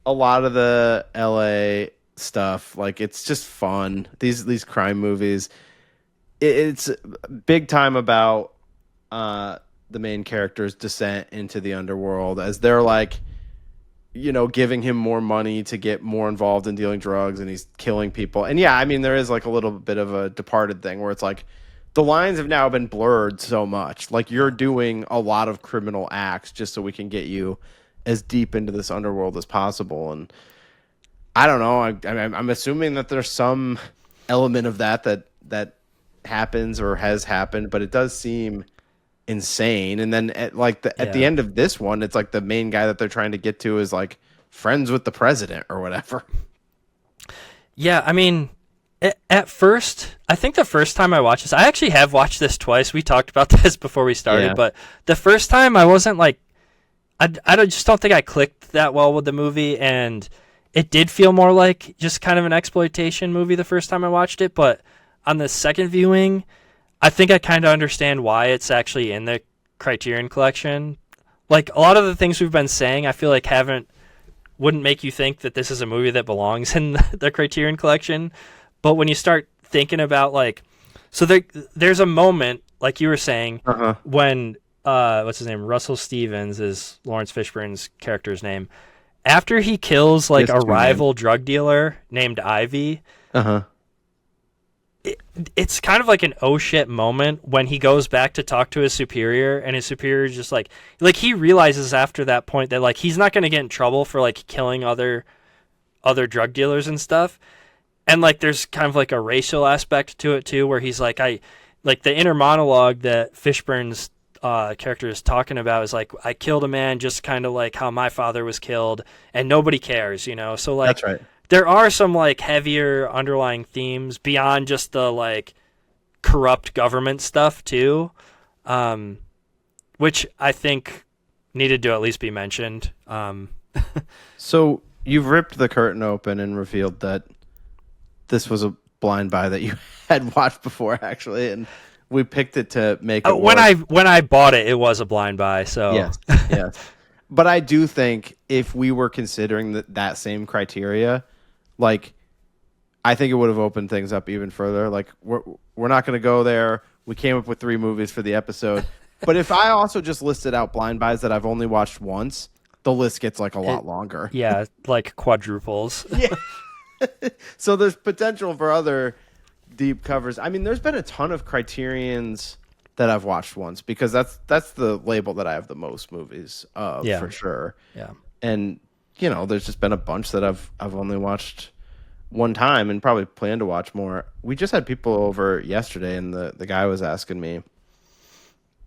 a lot of the LA stuff. Like it's just fun. These crime movies. It's big time about the main character's descent into the underworld as they're like, you know, giving him more money to get more involved in dealing drugs, and he's killing people. And yeah, I mean, there is like a little bit of a Departed thing where it's like the lines have now been blurred so much. Like you're doing a lot of criminal acts just so we can get you as deep into this underworld as possible. And I don't know. I'm assuming that there's some element of that happens or has happened, but it does seem insane. And then at the end of this one, it's like the main guy that they're trying to get to is like friends with the president or whatever.
Yeah, I mean, at first, I think the first time I watched this, I actually have watched this twice. We talked about this before we started, but the first time I wasn't like, I just don't think I clicked that well with the movie, and it did feel more like just kind of an exploitation movie the first time I watched it. But on the second viewing, I think I kind of understand why it's actually in the Criterion Collection. Like a lot of the things we've been saying, I feel like wouldn't make you think that this is a movie that belongs in the Criterion Collection. But when you start thinking about like, so there's a moment like you were saying when what's his name, Russell Stevens is Lawrence Fishburne's character's name. After he kills like a rival drug dealer named Ivy. It's kind of like an oh shit moment when he goes back to talk to his superior, and his superior is just like he realizes after that point that like he's not going to get in trouble for like killing other drug dealers and stuff. And like there's kind of like a racial aspect to it too, where he's like the inner monologue that Fishburne's character is talking about is like, I killed a man just kind of like how my father was killed, and nobody cares, you know. So like
that's right.
there are some like heavier underlying themes beyond just the like corrupt government stuff too, which I think needed to at least be mentioned.
So you've ripped the curtain open and revealed that this was a blind buy that you had watched before, actually, and we picked it to make it
when I bought it, it was a blind buy. So
yes, yes. But I do think if we were considering that same criteria, like, I think it would have opened things up even further. Like, we're not going to go there. We came up with 3 movies for the episode. But if I also just listed out blind buys that I've only watched once, the list gets like a lot longer.
Yeah, like quadruples.
Yeah. So there's potential for other deep covers. I mean, there's been a ton of Criterions that I've watched once, because that's the label that I have the most movies of, for sure.
Yeah.
And you know, there's just been a bunch that I've only watched one time and probably plan to watch more. We just had people over yesterday, and the guy was asking me,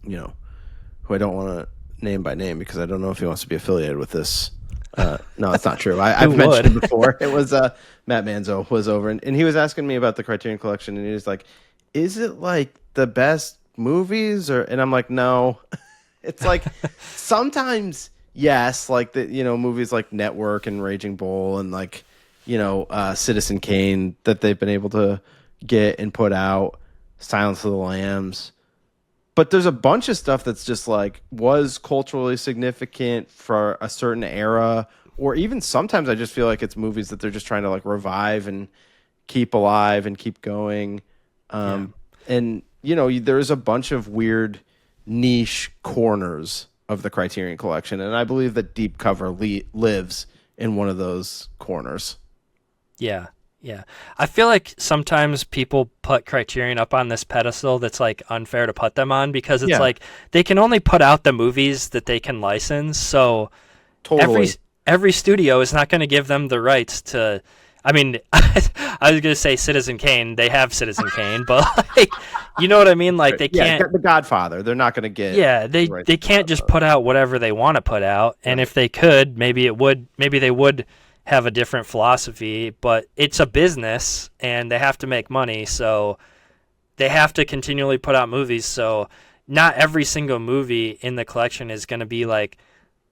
you know, who I don't want to name by name because I don't know if he wants to be affiliated with this. No, that's not true. I've mentioned him before. It was Matt Manzo was over, and he was asking me about the Criterion Collection, and he was like, "Is it like the best movies?" And I'm like, "No." It's like sometimes yes, like the movies like Network and Raging Bull and like Citizen Kane that they've been able to get and put out, Silence of the Lambs. But there's a bunch of stuff that's just like was culturally significant for a certain era, or even sometimes I just feel like it's movies that they're just trying to like revive and keep alive and keep going. And there's a bunch of weird niche corners of the Criterion Collection, and I believe that Deep Cover lives in one of those corners.
Yeah. Yeah. I feel like sometimes people put Criterion up on this pedestal that's like unfair to put them on, because it's like they can only put out the movies that they can license. So every studio is not going to give them the rights to, I mean, I was going to say Citizen Kane. They have Citizen Kane, but like, you know what I mean? Like they can't.
The Godfather. They're not going to get.
Yeah, they can't just put out whatever they want to put out. And if they could, maybe they would have a different philosophy, but it's a business and they have to make money, so they have to continually put out movies. So not every single movie in the collection is going to be like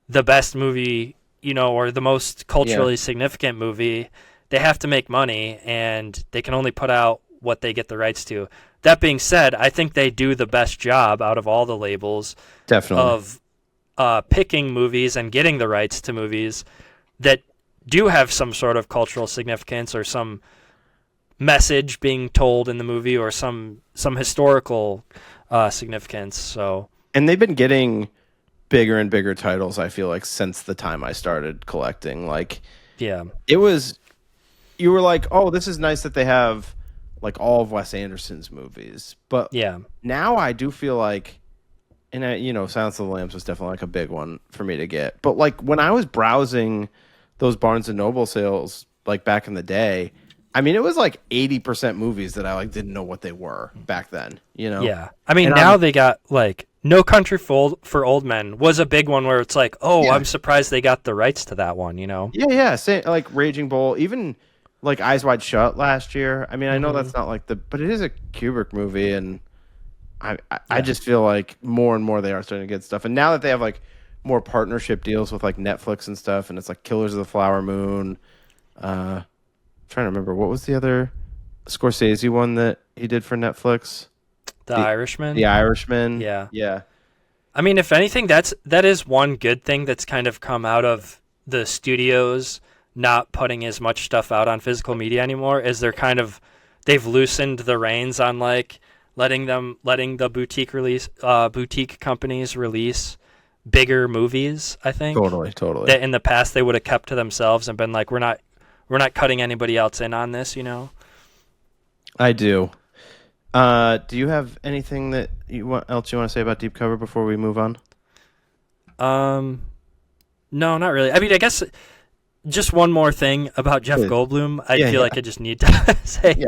the best movie, or the most culturally significant movie. They have to make money, and they can only put out what they get the rights to. That being said, I think they do the best job out of all the labels of picking movies and getting the rights to movies that do have some sort of cultural significance or some message being told in the movie or some historical significance. So, and
they've been getting bigger and bigger titles, I feel like, since the time I started collecting. Like, it was, you were like, oh, this is nice that they have like all of Wes Anderson's movies. But now I do feel like, and Silence of the Lambs was definitely like a big one for me to get. But like when I was browsing those Barnes and Noble sales, like back in the day, I mean, it was like 80% movies that I like didn't know what they were back then, Yeah.
I mean, now they got like No Country for Old Men was a big one where it's like, oh, I'm surprised they got the rights to that one,
Yeah. Same, like Raging Bull, even like Eyes Wide Shut last year. I mean, I know that's not like but it is a Kubrick movie, and I just feel like more and more they are starting to get stuff. And now that they have like more partnership deals with like Netflix and stuff, and it's like Killers of the Flower Moon. Trying to remember, what was the other Scorsese one that he did for Netflix?
The Irishman.
The Irishman.
Yeah. I mean, if anything, that is one good thing that's kind of come out of the studios not putting as much stuff out on physical media anymore. Is they've loosened the reins on like letting the boutique companies release bigger movies, I think.
Totally.
That in the past they would have kept to themselves and been like, we're not cutting anybody else in on this,
I do. Do you have anything that else you want to say about Deep Cover before we move on?
No, not really. I mean, I guess just one more thing about Jeff Goldblum. I feel like I just need to say,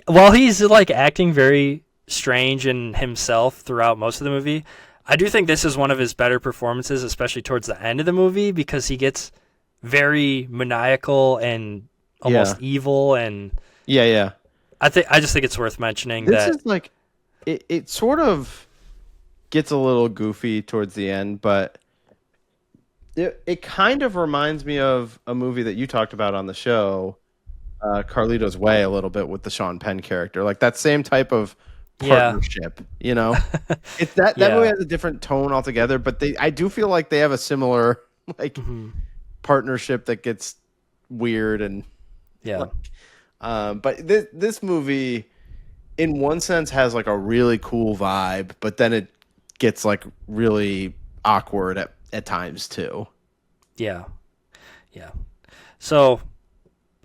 while he's like acting very strange in himself throughout most of the movie, I do think this is one of his better performances, especially towards the end of the movie, because he gets very maniacal and almost evil, and
Yeah.
I just think it's worth mentioning
This
that
is like it sort of gets a little goofy towards the end, but it kind of reminds me of a movie that you talked about on the show, Carlito's Way, a little bit with the Sean Penn character, like that same type of partnership. You know, it's that movie has a different tone altogether, but I do feel like they have a similar like partnership that gets weird and but this movie, in one sense, has like a really cool vibe, but then it gets like really awkward at times too. Yeah.
So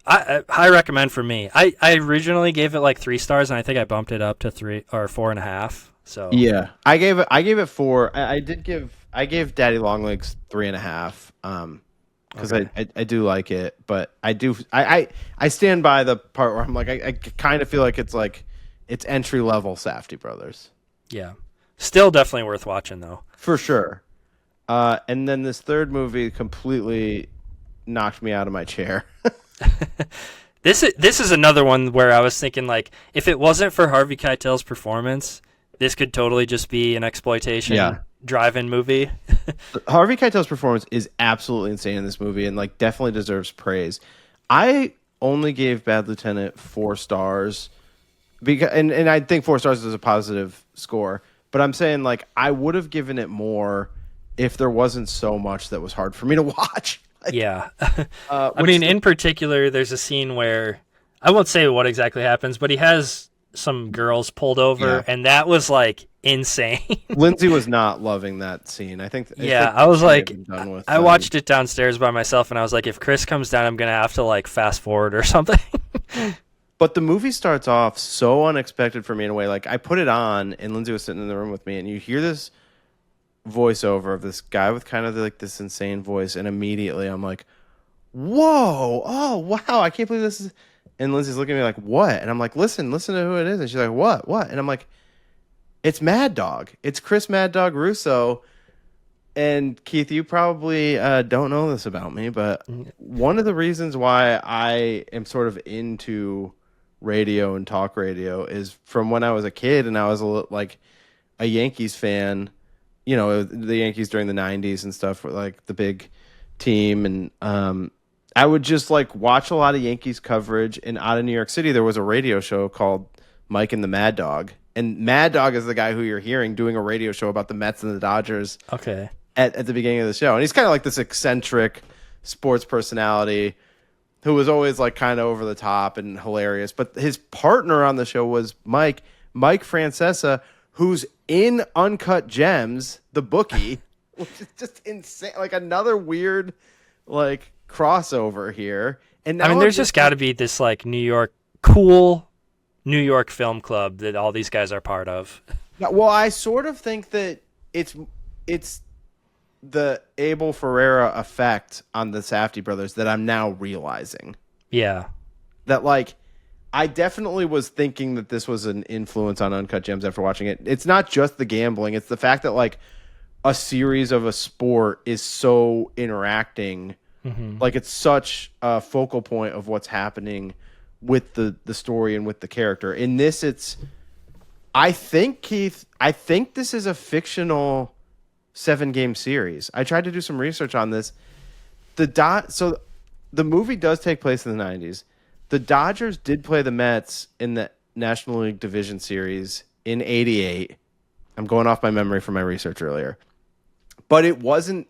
I high recommend for me. I originally gave it like 3 stars, and I think I bumped it up to 3 or 4.5. So
yeah, I gave it 4. I gave Daddy Longlegs 3.5. Because I do like it, but I stand by the part where I'm like I kind of feel like it's entry level Safdie Brothers.
Yeah, still definitely worth watching though,
for sure. And then this third movie completely knocked me out of my chair.
This is another one where I was thinking, like, if it wasn't for Harvey Keitel's performance, this could totally just be an exploitation drive-in movie.
Harvey Keitel's performance is absolutely insane in this movie, and like definitely deserves praise. I only gave Bad Lieutenant 4 stars because, and I think 4 stars is a positive score. But I'm saying, like, I would have given it more if there wasn't so much that was hard for me to watch. Like,
yeah. I mean, in particular, there's a scene where I won't say what exactly happens, but he has some girls pulled over, and that was like insane.
Lindsay was not loving that scene. I think
I was like, I watched it downstairs by myself, and I was like, if Chris comes down, I'm gonna have to like fast forward or something.
But the movie starts off so unexpected for me in a way. Like, I put it on, and Lindsay was sitting in the room with me, and you hear this voiceover of this guy with kind of like this insane voice, and immediately I'm like, whoa, oh wow, I can't believe this is. And Lindsay's looking at me like, what? And I'm like, listen to who it is. And she's like, what? And I'm like, it's Mad Dog. It's Chris Mad Dog Russo. And Keith, you probably don't know this about me, but one of the reasons why I am sort of into radio and talk radio is from when I was a kid and I was like a Yankees fan. You know, the Yankees during the 90s and stuff were like the big team. And I would just like watch a lot of Yankees coverage. And out of New York City, there was a radio show called Mike and the Mad Dog. And Mad Dog is the guy who you're hearing doing a radio show about the Mets and the Dodgers.
Okay.
At the beginning of the show. And he's kind of like this eccentric sports personality who was always like kind of over the top and hilarious. But his partner on the show was Mike Francesa, who's in Uncut Gems, the bookie, which is just insane. Like another weird like crossover here. And now
I mean, there's just got to be this like cool New York film club that all these guys are part of.
Well, I sort of think that it's the Abel Ferreira effect on the Safdie brothers that I'm now realizing.
Yeah.
That like I definitely was thinking that this was an influence on Uncut Gems after watching it. It's not just the gambling, it's the fact that like a series of a sport is so interacting. Mm-hmm. Like it's such a focal point of what's happening with the story and with the character. In this, I think this is a fictional 7-game series. I tried to do some research on this. So the movie does take place in the 90s. The Dodgers did play the Mets in the National League Division Series in '88. I'm going off my memory from my research earlier. But it wasn't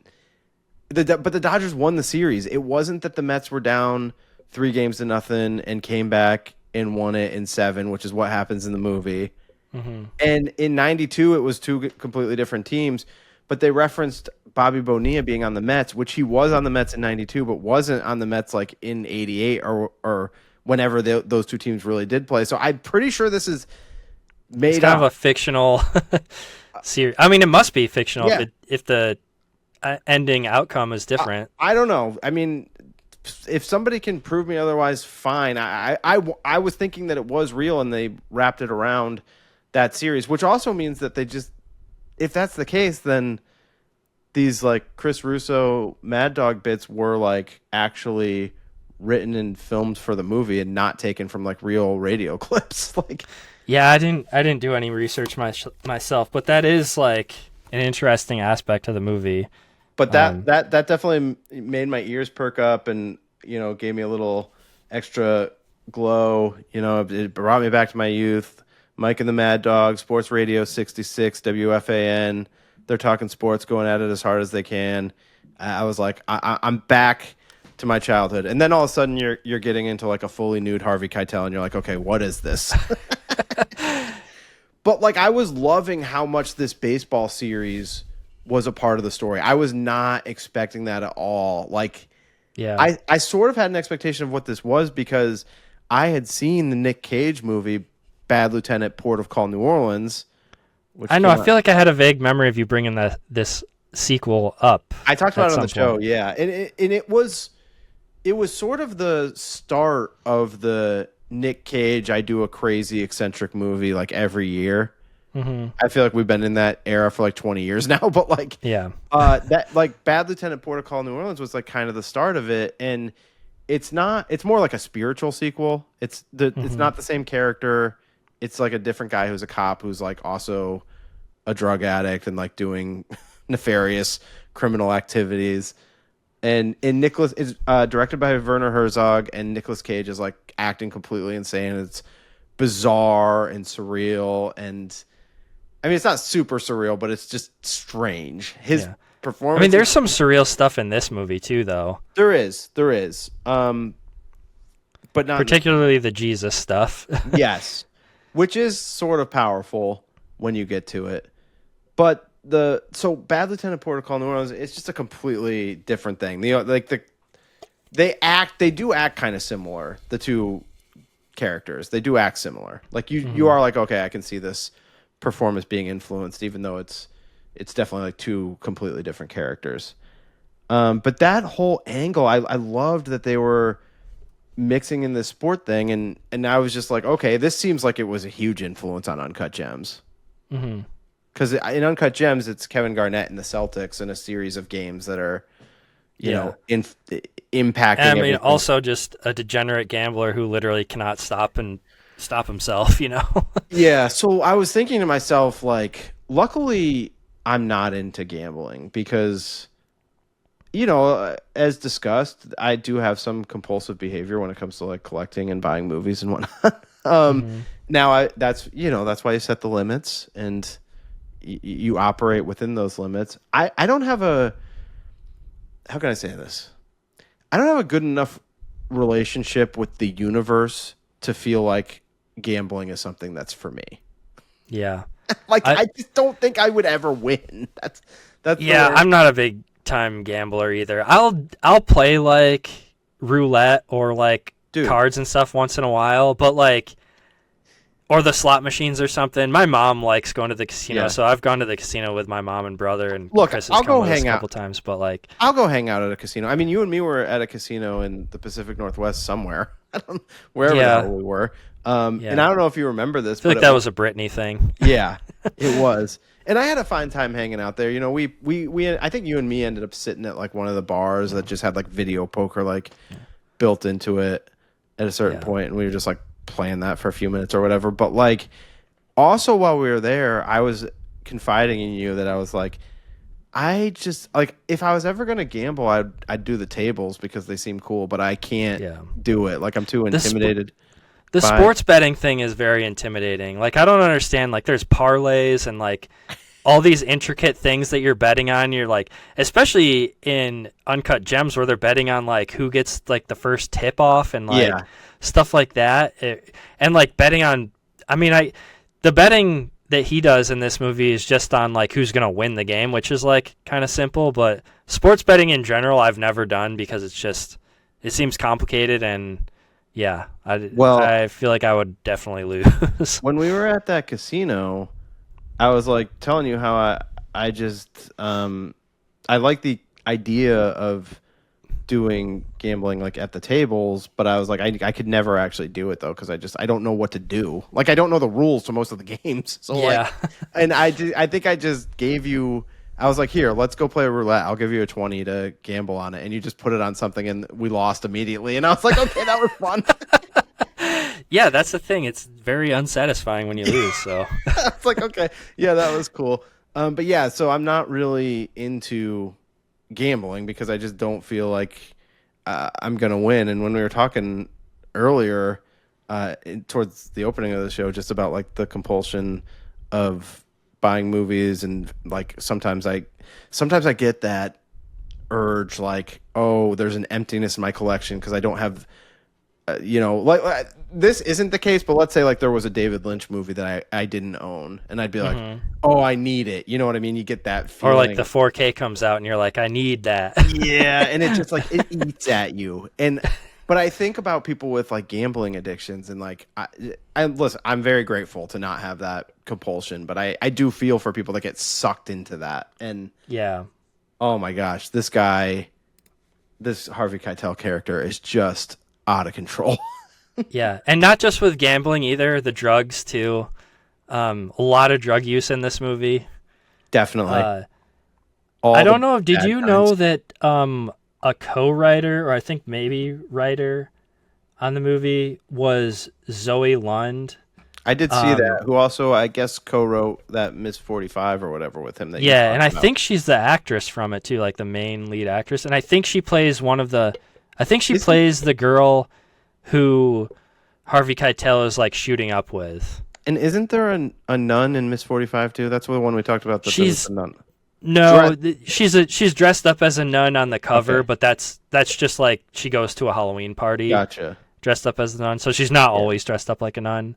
but the Dodgers won the series. It wasn't that the Mets were down 3-0 and came back and won it in 7, which is what happens in the movie. Mm-hmm. And in '92, it was 2 completely different teams. But they referenced Bobby Bonilla being on the Mets, which he was on the Mets in '92, but wasn't on the Mets like in '88 or whenever those 2 teams really did play. So I'm pretty sure this is made
kind of a fictional series. I mean, it must be fictional if the ending outcome is different.
I don't know. I mean, if somebody can prove me otherwise, fine. I was thinking that it was real and they wrapped it around that series, which also means that they just, if that's the case, then these like Chris Russo Mad Dog bits were like actually written and filmed for the movie and not taken from like real radio clips. Like,
Yeah, I didn't do any research myself, but that is like an interesting aspect of the movie.
but that definitely made my ears perk up and, gave me a little extra glow. It brought me back to my youth. Mike and the Mad Dog, Sports Radio 66, WFAN. They're talking sports, going at it as hard as they can. I was like, I'm back to my childhood. And then all of a sudden you're getting into like a fully nude Harvey Keitel and you're like, okay, what is this? But like, I was loving how much this baseball series was a part of the story. I was not expecting that at all. Like,
Yeah.
I sort of had an expectation of what this was because I had seen the Nick Cage movie, Bad Lieutenant, Port of Call, New Orleans. Which
I know. I feel like I had a vague memory of you bringing this sequel up.
I talked about it on the show,
point.
yeah, and it was sort of the start of the Nick Cage, I do a crazy eccentric movie like every year.
Mm-hmm.
I feel like we've been in that era for like 20 years now, but like,
Yeah.
that like Bad Lieutenant, Port of Call, New Orleans was like kind of the start of it, and it's more like a spiritual sequel. It's not the same character. It's like a different guy who's a cop who's like also a drug addict and like doing nefarious criminal activities. And Nicholas is directed by Werner Herzog, and Nicolas Cage is like acting completely insane. It's bizarre and surreal, and I mean it's not super surreal, but it's just strange. His performance.
I mean, there's some surreal stuff in this movie too, though.
There is, but not
particularly the Jesus stuff.
Yes, which is sort of powerful when you get to it. But Bad Lieutenant, Port of Call, New Orleans, it's just a completely different thing. They do act kind of similar. The two characters, they do act similar. Like you are like, okay, I can see this performance being influenced, even though it's definitely like two completely different characters. But that whole angle, I loved that they were mixing in this sport thing, and I was just like, okay, this seems like it was a huge influence on Uncut Gems.
Mm-hmm.
Because in Uncut Gems, it's Kevin Garnett and the Celtics in a series of games that are, you know, impacting.
And, I mean,
everything.
also just a degenerate gambler who literally cannot stop himself. You know.
Yeah. So I was thinking to myself, like, luckily I'm not into gambling because, you know, as discussed, I do have some compulsive behavior when it comes to like collecting and buying movies and whatnot. Now that's why you set the limits and you operate within those limits. I don't have how can I say this? I don't have a good enough relationship with the universe to feel like gambling is something that's for me.
Yeah.
Like I just don't think I would ever win. That's
yeah. I'm not a big time gambler either. I'll play like roulette or like cards and stuff once in a while, but like, or the slot machines or something. My mom likes going to the casino, so I've gone to the casino with my mom and brother, and Chris has come with us a couple times. But like,
I'll go hang out at a casino. I mean, you and me were at a casino in the Pacific Northwest somewhere. I don't know, wherever the hell we were. And I don't know if you remember this.
I feel like that was a Britney thing.
Yeah, it was. And I had a fine time hanging out there. You know, we I think you and me ended up sitting at like one of the bars that just had like video poker like built into it at a certain point, and we were just like playing that for a few minutes or whatever. But like, also while we were there, I was confiding in you that I was like, I just like if I was ever gonna gamble, I'd do the tables because they seem cool, but I can't do it. Like I'm too intimidated.
The sports betting thing is very intimidating. Like I don't understand. Like there's parlays and like all these intricate things that you're betting on. You're like, especially in Uncut Gems where they're betting on like who gets like the first tip off and like stuff like that. And like betting on, I mean, the betting that he does in this movie is just on like who's going to win the game, which is like kind of simple, but sports betting in general, I've never done because it seems complicated and I feel like I would definitely lose.
When we were at that casino, I was like telling you how I just I like the idea of doing gambling like at the tables, but I was like I could never actually do it though because I don't know what to do. Like I don't know the rules to most of the games. So like, and I think I just gave you I was like, here, let's go play roulette. I'll give you a 20 to gamble on it. And you just put it on something and we lost immediately. And I was like, okay, that was fun.
Yeah, that's the thing. It's very unsatisfying when you lose. So
It's like, okay, yeah, that was cool. But yeah, so I'm not really into gambling because I just don't feel like I'm going to win. And when we were talking earlier towards the opening of the show, just about like the compulsion of buying movies, and like sometimes I get that urge, like, oh, there's an emptiness in my collection because I don't have like this isn't the case, but let's say like there was a David Lynch movie that I didn't own, and I'd be like, oh, I need it. You know what I mean? You get that feeling.
Or like the 4K comes out and you're like, I need that.
Yeah, and it just like it eats at you. But I think about people with like gambling addictions, and like I listen, I'm very grateful to not have that compulsion, but I do feel for people that get sucked into that. And
yeah.
Oh my gosh, this Harvey Keitel character is just out of control.
Yeah, and not just with gambling either, the drugs too. A lot of drug use in this movie.
Definitely.
I don't know. Did you know that a co-writer, or I think maybe writer on the movie, was Zoe Lund?
I did see that, who also, I guess, co-wrote that Miss 45 or whatever with him.
Yeah, and I think she's the actress from it too, like the main lead actress. And I think she plays plays the girl who Harvey Keitel is like shooting up with.
And isn't there a nun in Miss 45 too? That's the one we talked about.
She's
the nun.
No, she's dressed up as a nun on the cover, okay. But that's just like she goes to a Halloween party.
Gotcha.
Dressed up as a nun, so she's not always dressed up like a nun.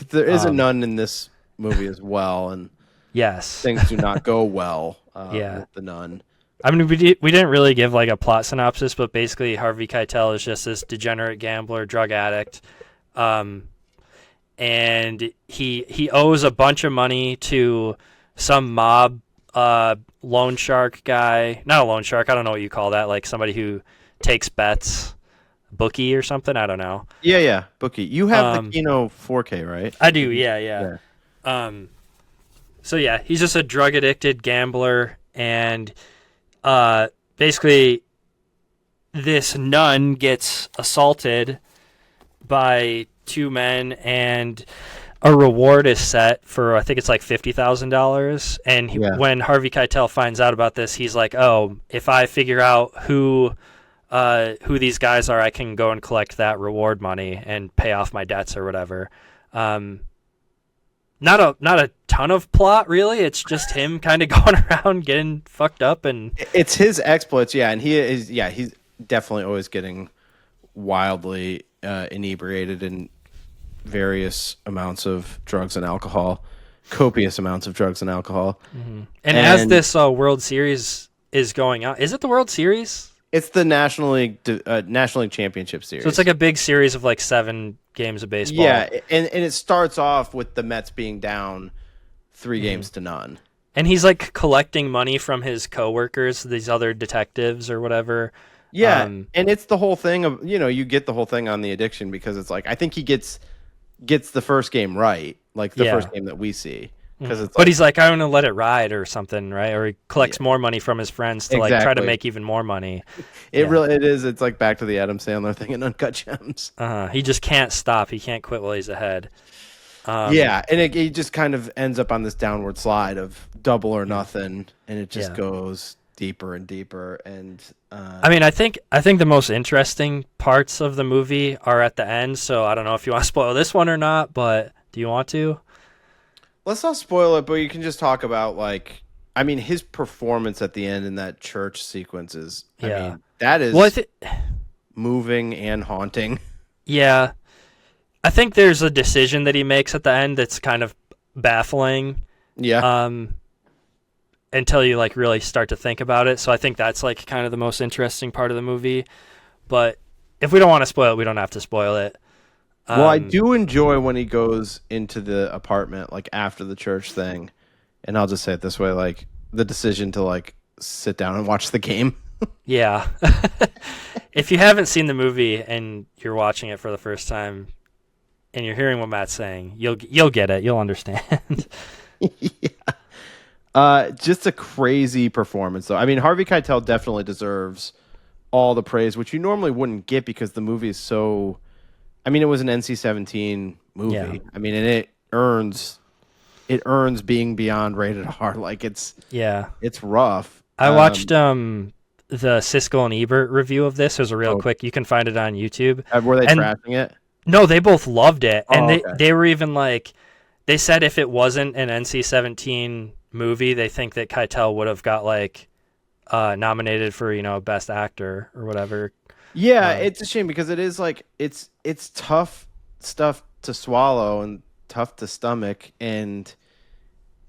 There is a nun in this movie as well, and
yes,
things do not go well. With the nun.
I mean, we didn't really give like a plot synopsis, but basically Harvey Keitel is just this degenerate gambler, drug addict, and he owes a bunch of money to some mob loan shark guy. Not a loan shark, I don't know what you call that, like somebody who takes bets, bookie or something, I don't know.
Yeah, bookie. You have the Kino 4K, right?
I do, yeah. So yeah, he's just a drug addicted gambler, and basically this nun gets assaulted by two men, and a reward is set for, I think it's like $50,000. And when Harvey Keitel finds out about this, he's like, oh, if I figure out who these guys are, I can go and collect that reward money and pay off my debts or whatever. Not a ton of plot, really. It's just him kind of going around getting fucked up, and
it's his exploits. Yeah, and he's definitely always getting wildly inebriated in various amounts of drugs and alcohol, copious amounts of drugs and alcohol.
Mm-hmm. And as this World Series is going on, is it the World Series?
It's the National League Championship Series.
So it's like a big series of like 7 games of baseball.
Yeah, and it starts off with the Mets being down 3 games to none.
And he's like collecting money from his coworkers, these other detectives or whatever.
Yeah, and it's the whole thing of, you get the whole thing on the addiction, because it's like, I think he gets the first game right, like the first game that we see.
But he's like, I want to let it ride or something, right? Or he collects more money from his friends to like try to make even more money.
It's like back to the Adam Sandler thing in Uncut Gems.
He just can't stop. He can't quit while he's ahead.
And he just kind of ends up on this downward slide of double or nothing, and it just goes deeper and deeper. And
I mean, I think the most interesting parts of the movie are at the end. So I don't know if you want to spoil this one or not, but do you want to?
Let's not spoil it, but you can just talk about, like, I mean, his performance at the end in that church sequence is, I mean, that is moving and haunting.
Yeah. I think there's a decision that he makes at the end that's kind of baffling.
Yeah.
Until you, like, really start to think about it. So I think that's, like, kind of the most interesting part of the movie. But if we don't want to spoil it, we don't have to spoil it.
Well, I do enjoy when he goes into the apartment, like after the church thing, and I'll just say it this way, like the decision to like sit down and watch the game.
Yeah. If you haven't seen the movie and you're watching it for the first time and you're hearing what Matt's saying, you'll get it. You'll understand.
Yeah. Just a crazy performance, though. I mean, Harvey Keitel definitely deserves all the praise, which you normally wouldn't get because the movie is so. I mean, it was an NC-17 movie.
Yeah.
I mean, and it earns being beyond rated R. Like it's rough.
I watched the Siskel and Ebert review of this. It was a real quick. You can find it on YouTube.
Were they trashing it?
No, they both loved it, and
okay.
they were even like, they said if it wasn't an NC-17 movie, they think that Keitel would have got like nominated for best actor or whatever.
Yeah, it's a shame because it is like it's tough stuff to swallow and tough to stomach, and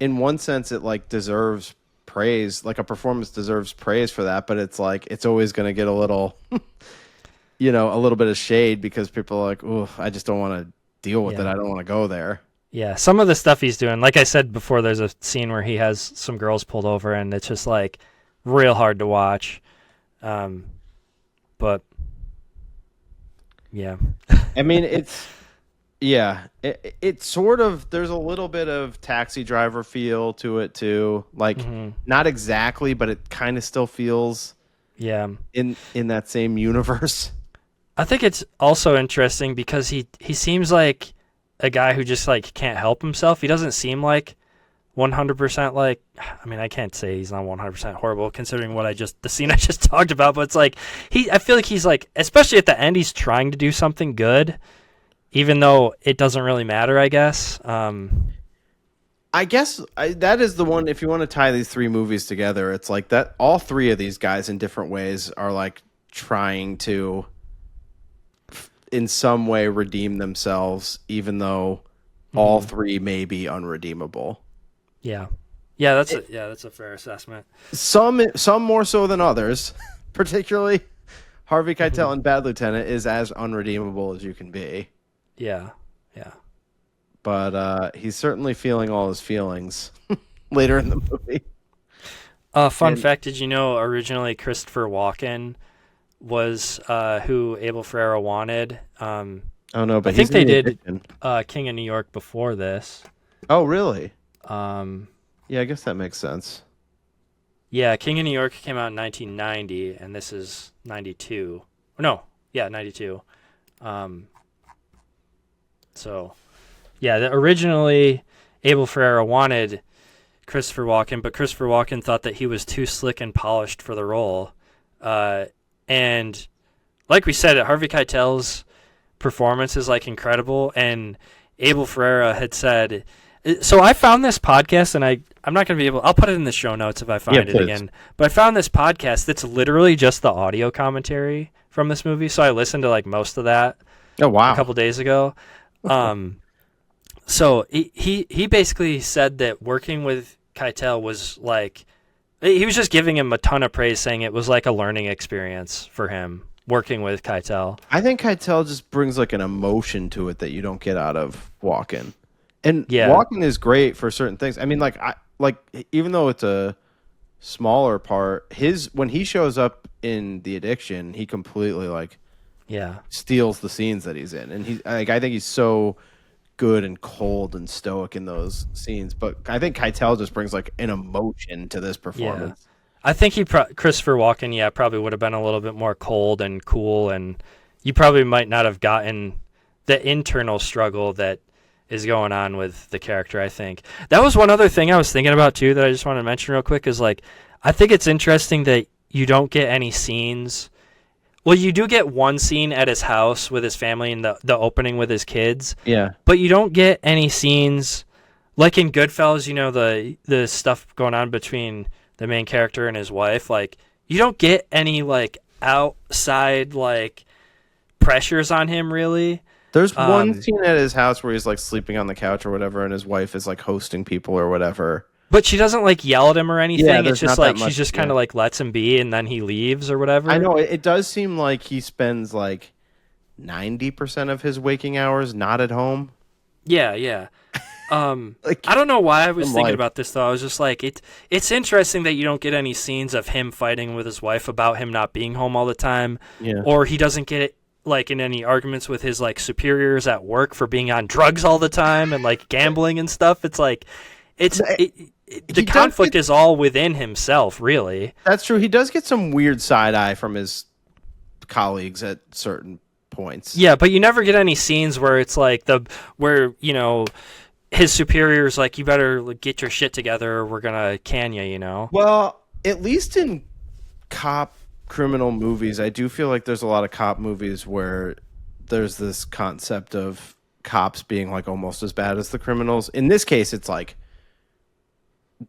in one sense it like deserves praise, like a performance deserves praise for that, but it's like it's always going to get a little a little bit of shade because people are like, "Ooh, I just don't want to deal with it. I don't want to go there."
Yeah, some of the stuff he's doing, like I said before, there's a scene where he has some girls pulled over, and it's just like real hard to watch. But yeah,
I mean, it's sort of, there's a little bit of Taxi Driver feel to it too. Like not exactly, but it kind of still feels in that same universe.
I think it's also interesting because he seems like a guy who just like can't help himself. He doesn't seem like 100% like, I mean, I can't say he's not 100% horrible considering the scene I just talked about, but it's like I feel like he's like, especially at the end, he's trying to do something good, even though it doesn't really matter, I guess.
I guess that is the one, if you want to tie these three movies together, it's like that all three of these guys in different ways are like trying to in some way redeem themselves, even though all three may be unredeemable.
Yeah. Yeah, that's a fair assessment.
Some more so than others, particularly Harvey Keitel in Bad Lieutenant is as unredeemable as you can be.
Yeah. Yeah.
But he's certainly feeling all his feelings later in the movie.
Fun fact, did you know originally Christopher Walken was who Abel Ferrara wanted? Oh
no, but
I think they did King of New York before this.
Oh, really?
Yeah,
I guess that makes sense.
Yeah, King of New York came out in 1990, and this is 92. No, yeah, 92. So, yeah, originally Abel Ferrara wanted Christopher Walken, but Christopher Walken thought that he was too slick and polished for the role. And like we said, Harvey Keitel's performance is like incredible, and Abel Ferrara had said. So I found this podcast, and I'm not going to be able. I'll put it in the show notes if I find it again. But I found this podcast that's literally just the audio commentary from this movie. So I listened to like most of that.
Oh wow!
A couple days ago. So he basically said that working with Keitel was like, he was just giving him a ton of praise, saying it was like a learning experience for him working with Keitel.
I think Keitel just brings like an emotion to it that you don't get out of Walken. And Walken is great for certain things. I mean, even though it's a smaller part, when he shows up in The Addiction, he completely steals the scenes that he's in, and I think he's so good and cold and stoic in those scenes. But I think Keitel just brings like an emotion to this performance.
Yeah. I think Christopher Walken, probably would have been a little bit more cold and cool, and you probably might not have gotten the internal struggle that is going on with the character. I think that was one other thing I was thinking about too that I just want to mention real quick is like, I think it's interesting that you don't get any scenes. Well, you do get one scene at his house with his family and the opening with his kids.
Yeah.
But you don't get any scenes like in Goodfellas, the stuff going on between the main character and his wife. Like, you don't get any like outside like pressures on him really.
There's one scene at his house where he's like sleeping on the couch or whatever, and his wife is like hosting people or whatever.
But she doesn't like yell at him or anything.
Yeah,
it's just like she's just kind of like lets him be, and then he leaves or whatever.
I know it does seem like he spends like 90% of his waking hours not at home.
Yeah. I don't know why I was thinking about this though. I was just like, it's interesting that you don't get any scenes of him fighting with his wife about him not being home all the time, or he doesn't get it. Like in any arguments with his like superiors at work for being on drugs all the time and like gambling and stuff. It's like the conflict is all within himself, really.
That's true. He does get some weird side eye from his colleagues at certain points.
Yeah, but you never get any scenes where it's like where his superior's like, you better get your shit together or we're gonna can you, you know?
Well, at least in cop criminal movies, I do feel like there's a lot of cop movies where there's this concept of cops being like almost as bad as the criminals. In this case, it's like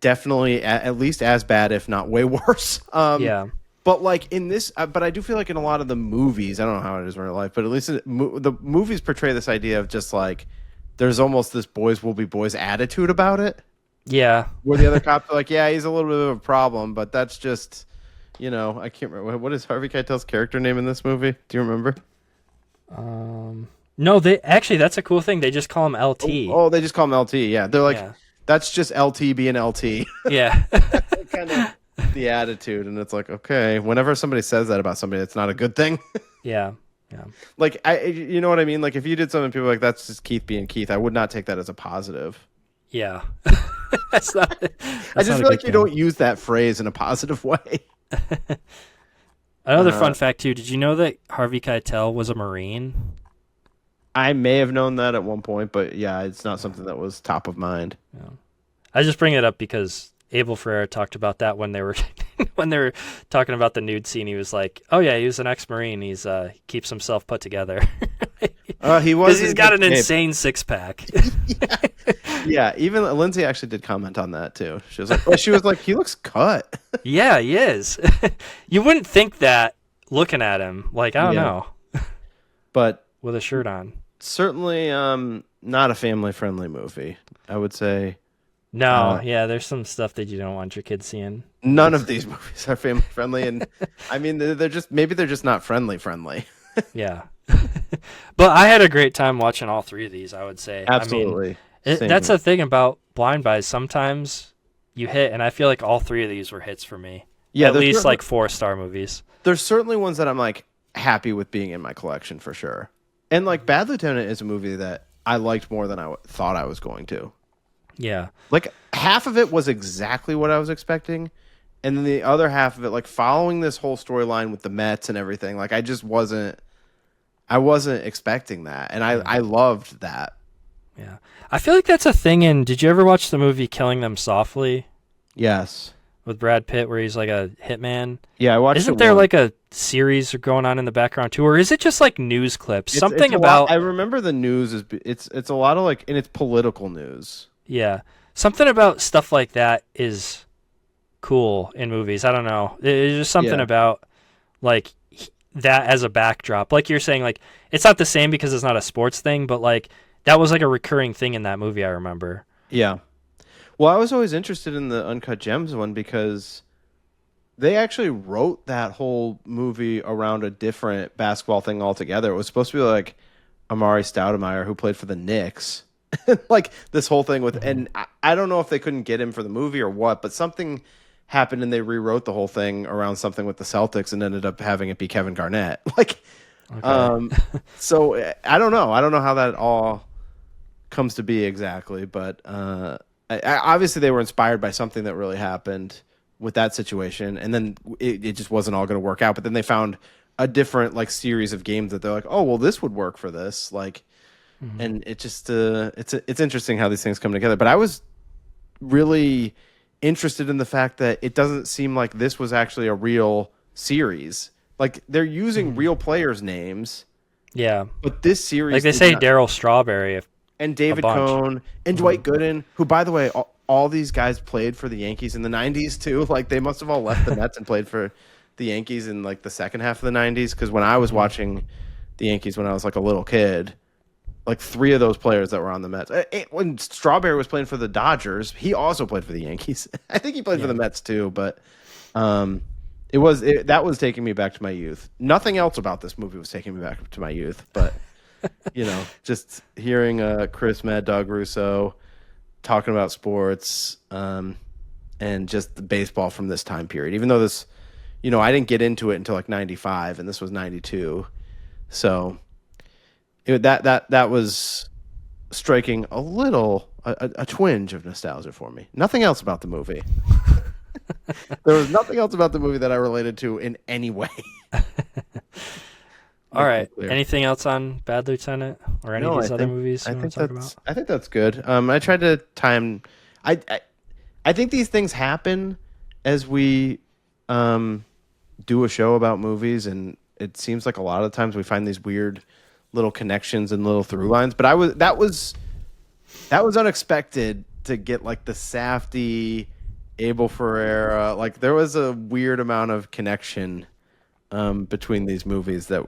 definitely at least as bad, if not way worse.
Yeah.
But like in this, but I do feel like in a lot of the movies, I don't know how it is in real life, but at least the movies portray this idea of just like there's almost this boys will be boys attitude about it.
Yeah.
Where the other cops are like, yeah, he's a little bit of a problem, but that's just, I can't remember. What is Harvey Keitel's character name in this movie? Do you remember?
No, that's a cool thing. They just call him LT.
Oh, they just call him LT. Yeah. They're like, that's just LT being LT.
Yeah.
Kind of the attitude. And it's like, okay, whenever somebody says that about somebody, it's not a good thing.
Yeah. Yeah.
Like, you know what I mean? Like, if you did something, people are like, that's just Keith being Keith. I would not take that as a positive.
Yeah. That's not.
I just feel like you don't use that phrase in a positive way.
Another fun fact too. Did you know that Harvey Keitel was a Marine?
I may have known that at one point, but yeah, it's not something that was top of mind.
Yeah. I just bring it up because Abel Ferrara talked about that when they were talking about the nude scene. He was like, "Oh yeah, he was an ex-Marine. He keeps himself put together."
He was.
He's got an insane six-pack.
Yeah, even Lindsay actually did comment on that too. She was like, he looks cut.
Yeah, he is. You wouldn't think that looking at him. Like, I don't know.
But
with a shirt on.
Certainly not a family-friendly movie, I would say.
No, there's some stuff that you don't want your kids seeing.
None of these movies are family-friendly, and I mean, they're just not friendly. Yeah.
But I had a great time watching all three of these, I would say.
Absolutely.
I mean, that's the thing about blind buys. Sometimes you hit, and I feel like all three of these were hits for me. Yeah, at least like 4-star movies.
There's certainly ones that I'm like happy with being in my collection for sure. And like Bad Lieutenant is a movie that I liked more than I thought I was going to.
Yeah.
Like half of it was exactly what I was expecting. And then the other half of it, like following this whole storyline with the Mets and everything, like I wasn't expecting that. And I loved that.
Yeah. I feel like that's a thing did you ever watch the movie Killing Them Softly?
Yes.
With Brad Pitt where he's like a hitman?
Yeah, I watched
Isn't there like a series going on in the background too? Or is it just like news clips? I
remember the news it's a lot of like, and it's political news.
Yeah. Something about stuff like that is cool in movies. I don't know. There's just something about like that as a backdrop. Like you're saying, like it's not the same because it's not a sports thing, but like that was like a recurring thing in that movie, I remember.
Yeah. Well, I was always interested in the Uncut Gems one because they actually wrote that whole movie around a different basketball thing altogether. It was supposed to be like Amari Stoudemire, who played for the Knicks. Like this whole thing with, and I don't know if they couldn't get him for the movie or what, but something happened and they rewrote the whole thing around something with the Celtics and ended up having it be Kevin Garnett. Like, okay. So I don't know. I don't know how that all comes to be exactly, but obviously they were inspired by something that really happened with that situation, and then it just wasn't all going to work out. But then they found a different like series of games that they're like, oh well, this would work for this, like, and it just it's interesting how these things come together. But I was really interested in the fact that it doesn't seem like this was actually a real series. Like they're using real players' names.
Yeah,
but this series,
like they say, Darryl Strawberry
and David Cohn and Dwight Gooden, who, by the way, all these guys played for the Yankees in the 90s too. Like they must have all left the Mets and played for the Yankees in like the second half of the 90s. Because when I was watching the Yankees when I was like a little kid, like 3 of those players that were on the Mets. When Strawberry was playing for the Dodgers, he also played for the Yankees. I think he played for the Mets too, but that was taking me back to my youth. Nothing else about this movie was taking me back to my youth, but just hearing Chris Mad Dog Russo talking about sports and just the baseball from this time period. Even though this, I didn't get into it until like 95 and this was 92. So that was striking a twinge of nostalgia for me. Nothing else about the movie. There was nothing else about the movie that I related to in any way.
All right. Anything else on Bad Lieutenant or any of these other movies you want to talk about?
I think that's good. I tried to time. I think these things happen as we do a show about movies, and it seems like a lot of times we find these weird little connections and little through lines. But that was unexpected to get like the Safdie, Abel Ferreira. Like there was a weird amount of connection between these movies that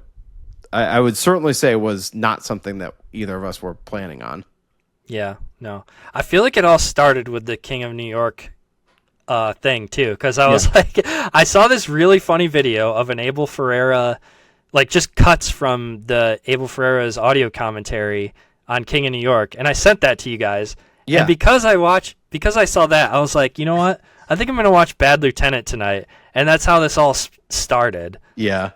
I would certainly say was not something that either of us were planning on.
Yeah, no. I feel like it all started with the King of New York thing too, because I was like, I saw this really funny video of an Abel Ferreira, like just cuts from the Abel Ferreira's audio commentary on King of New York, and I sent that to you guys. Yeah. And because I saw that, I was like, you know what? I think I'm gonna watch Bad Lieutenant tonight, and that's how this all started.
Yeah.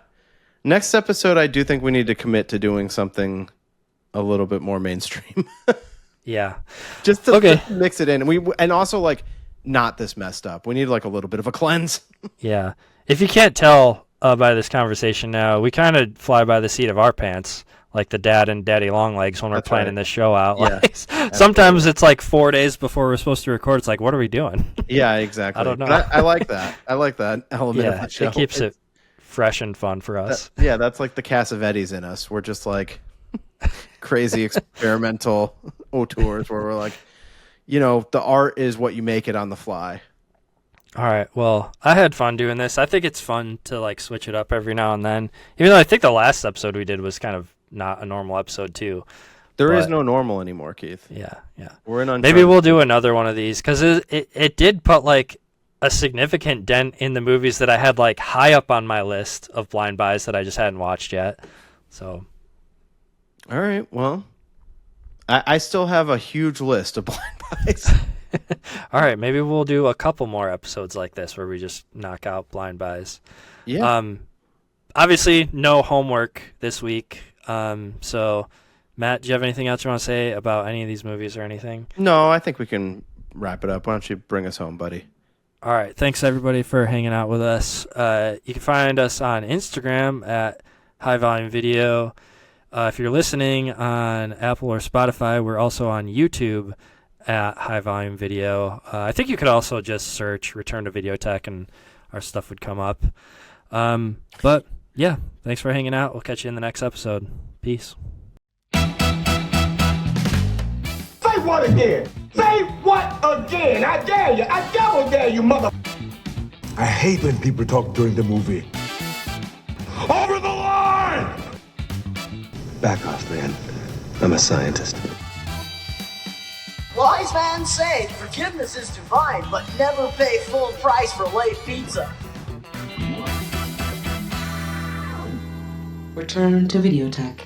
Next episode, I do think we need to commit to doing something a little bit more mainstream.
Yeah.
Just to mix it in. And also like not this messed up. We need like a little bit of a cleanse. Yeah.
If you can't tell by this conversation now, we kind of fly by the seat of our pants, like the dad and Daddy Longlegs when we're planning this show out.
Yeah,
like, sometimes it's like 4 days before we're supposed to record. It's like, what are we doing?
Yeah, exactly.
I don't know.
I like that. I like that element of the show.
It keeps it fresh and fun for us.
That's like the Cassavetes in us. We're just like crazy experimental auteurs where we're like, the art is what you make it on the fly.
All right. Well, I had fun doing this. I think it's fun to like switch it up every now and then. Even though I think the last episode we did was kind of not a normal episode too.
There is no normal anymore, Keith.
Yeah.
We're in
Maybe we'll do another one of these because it did put like a significant dent in the movies that I had like high up on my list of blind buys that I just hadn't watched yet. So.
All right. Well, I still have a huge list of blind buys.
All right, maybe we'll do a couple more episodes like this where we just knock out blind buys.
Yeah.
Obviously, no homework this week. So, Matt, do you have anything else you want to say about any of these movies or anything?
No, I think we can wrap it up. Why don't you bring us home, buddy?
All right. Thanks, everybody, for hanging out with us. You can find us on Instagram at High Volume Video. If you're listening on Apple or Spotify, we're also on YouTube at High Volume Video. I think you could also just search Return to VideoTech and our stuff would come up. But yeah, thanks for hanging out. We'll catch you in the next episode. Peace.
Say what again? Say what again? I dare you. I double dare you, mother.
I hate when people talk during the movie. Over the line!
Back off, man. I'm a scientist.
Wise man say forgiveness is divine, but never pay full price for late pizza.
Return to VideoTech.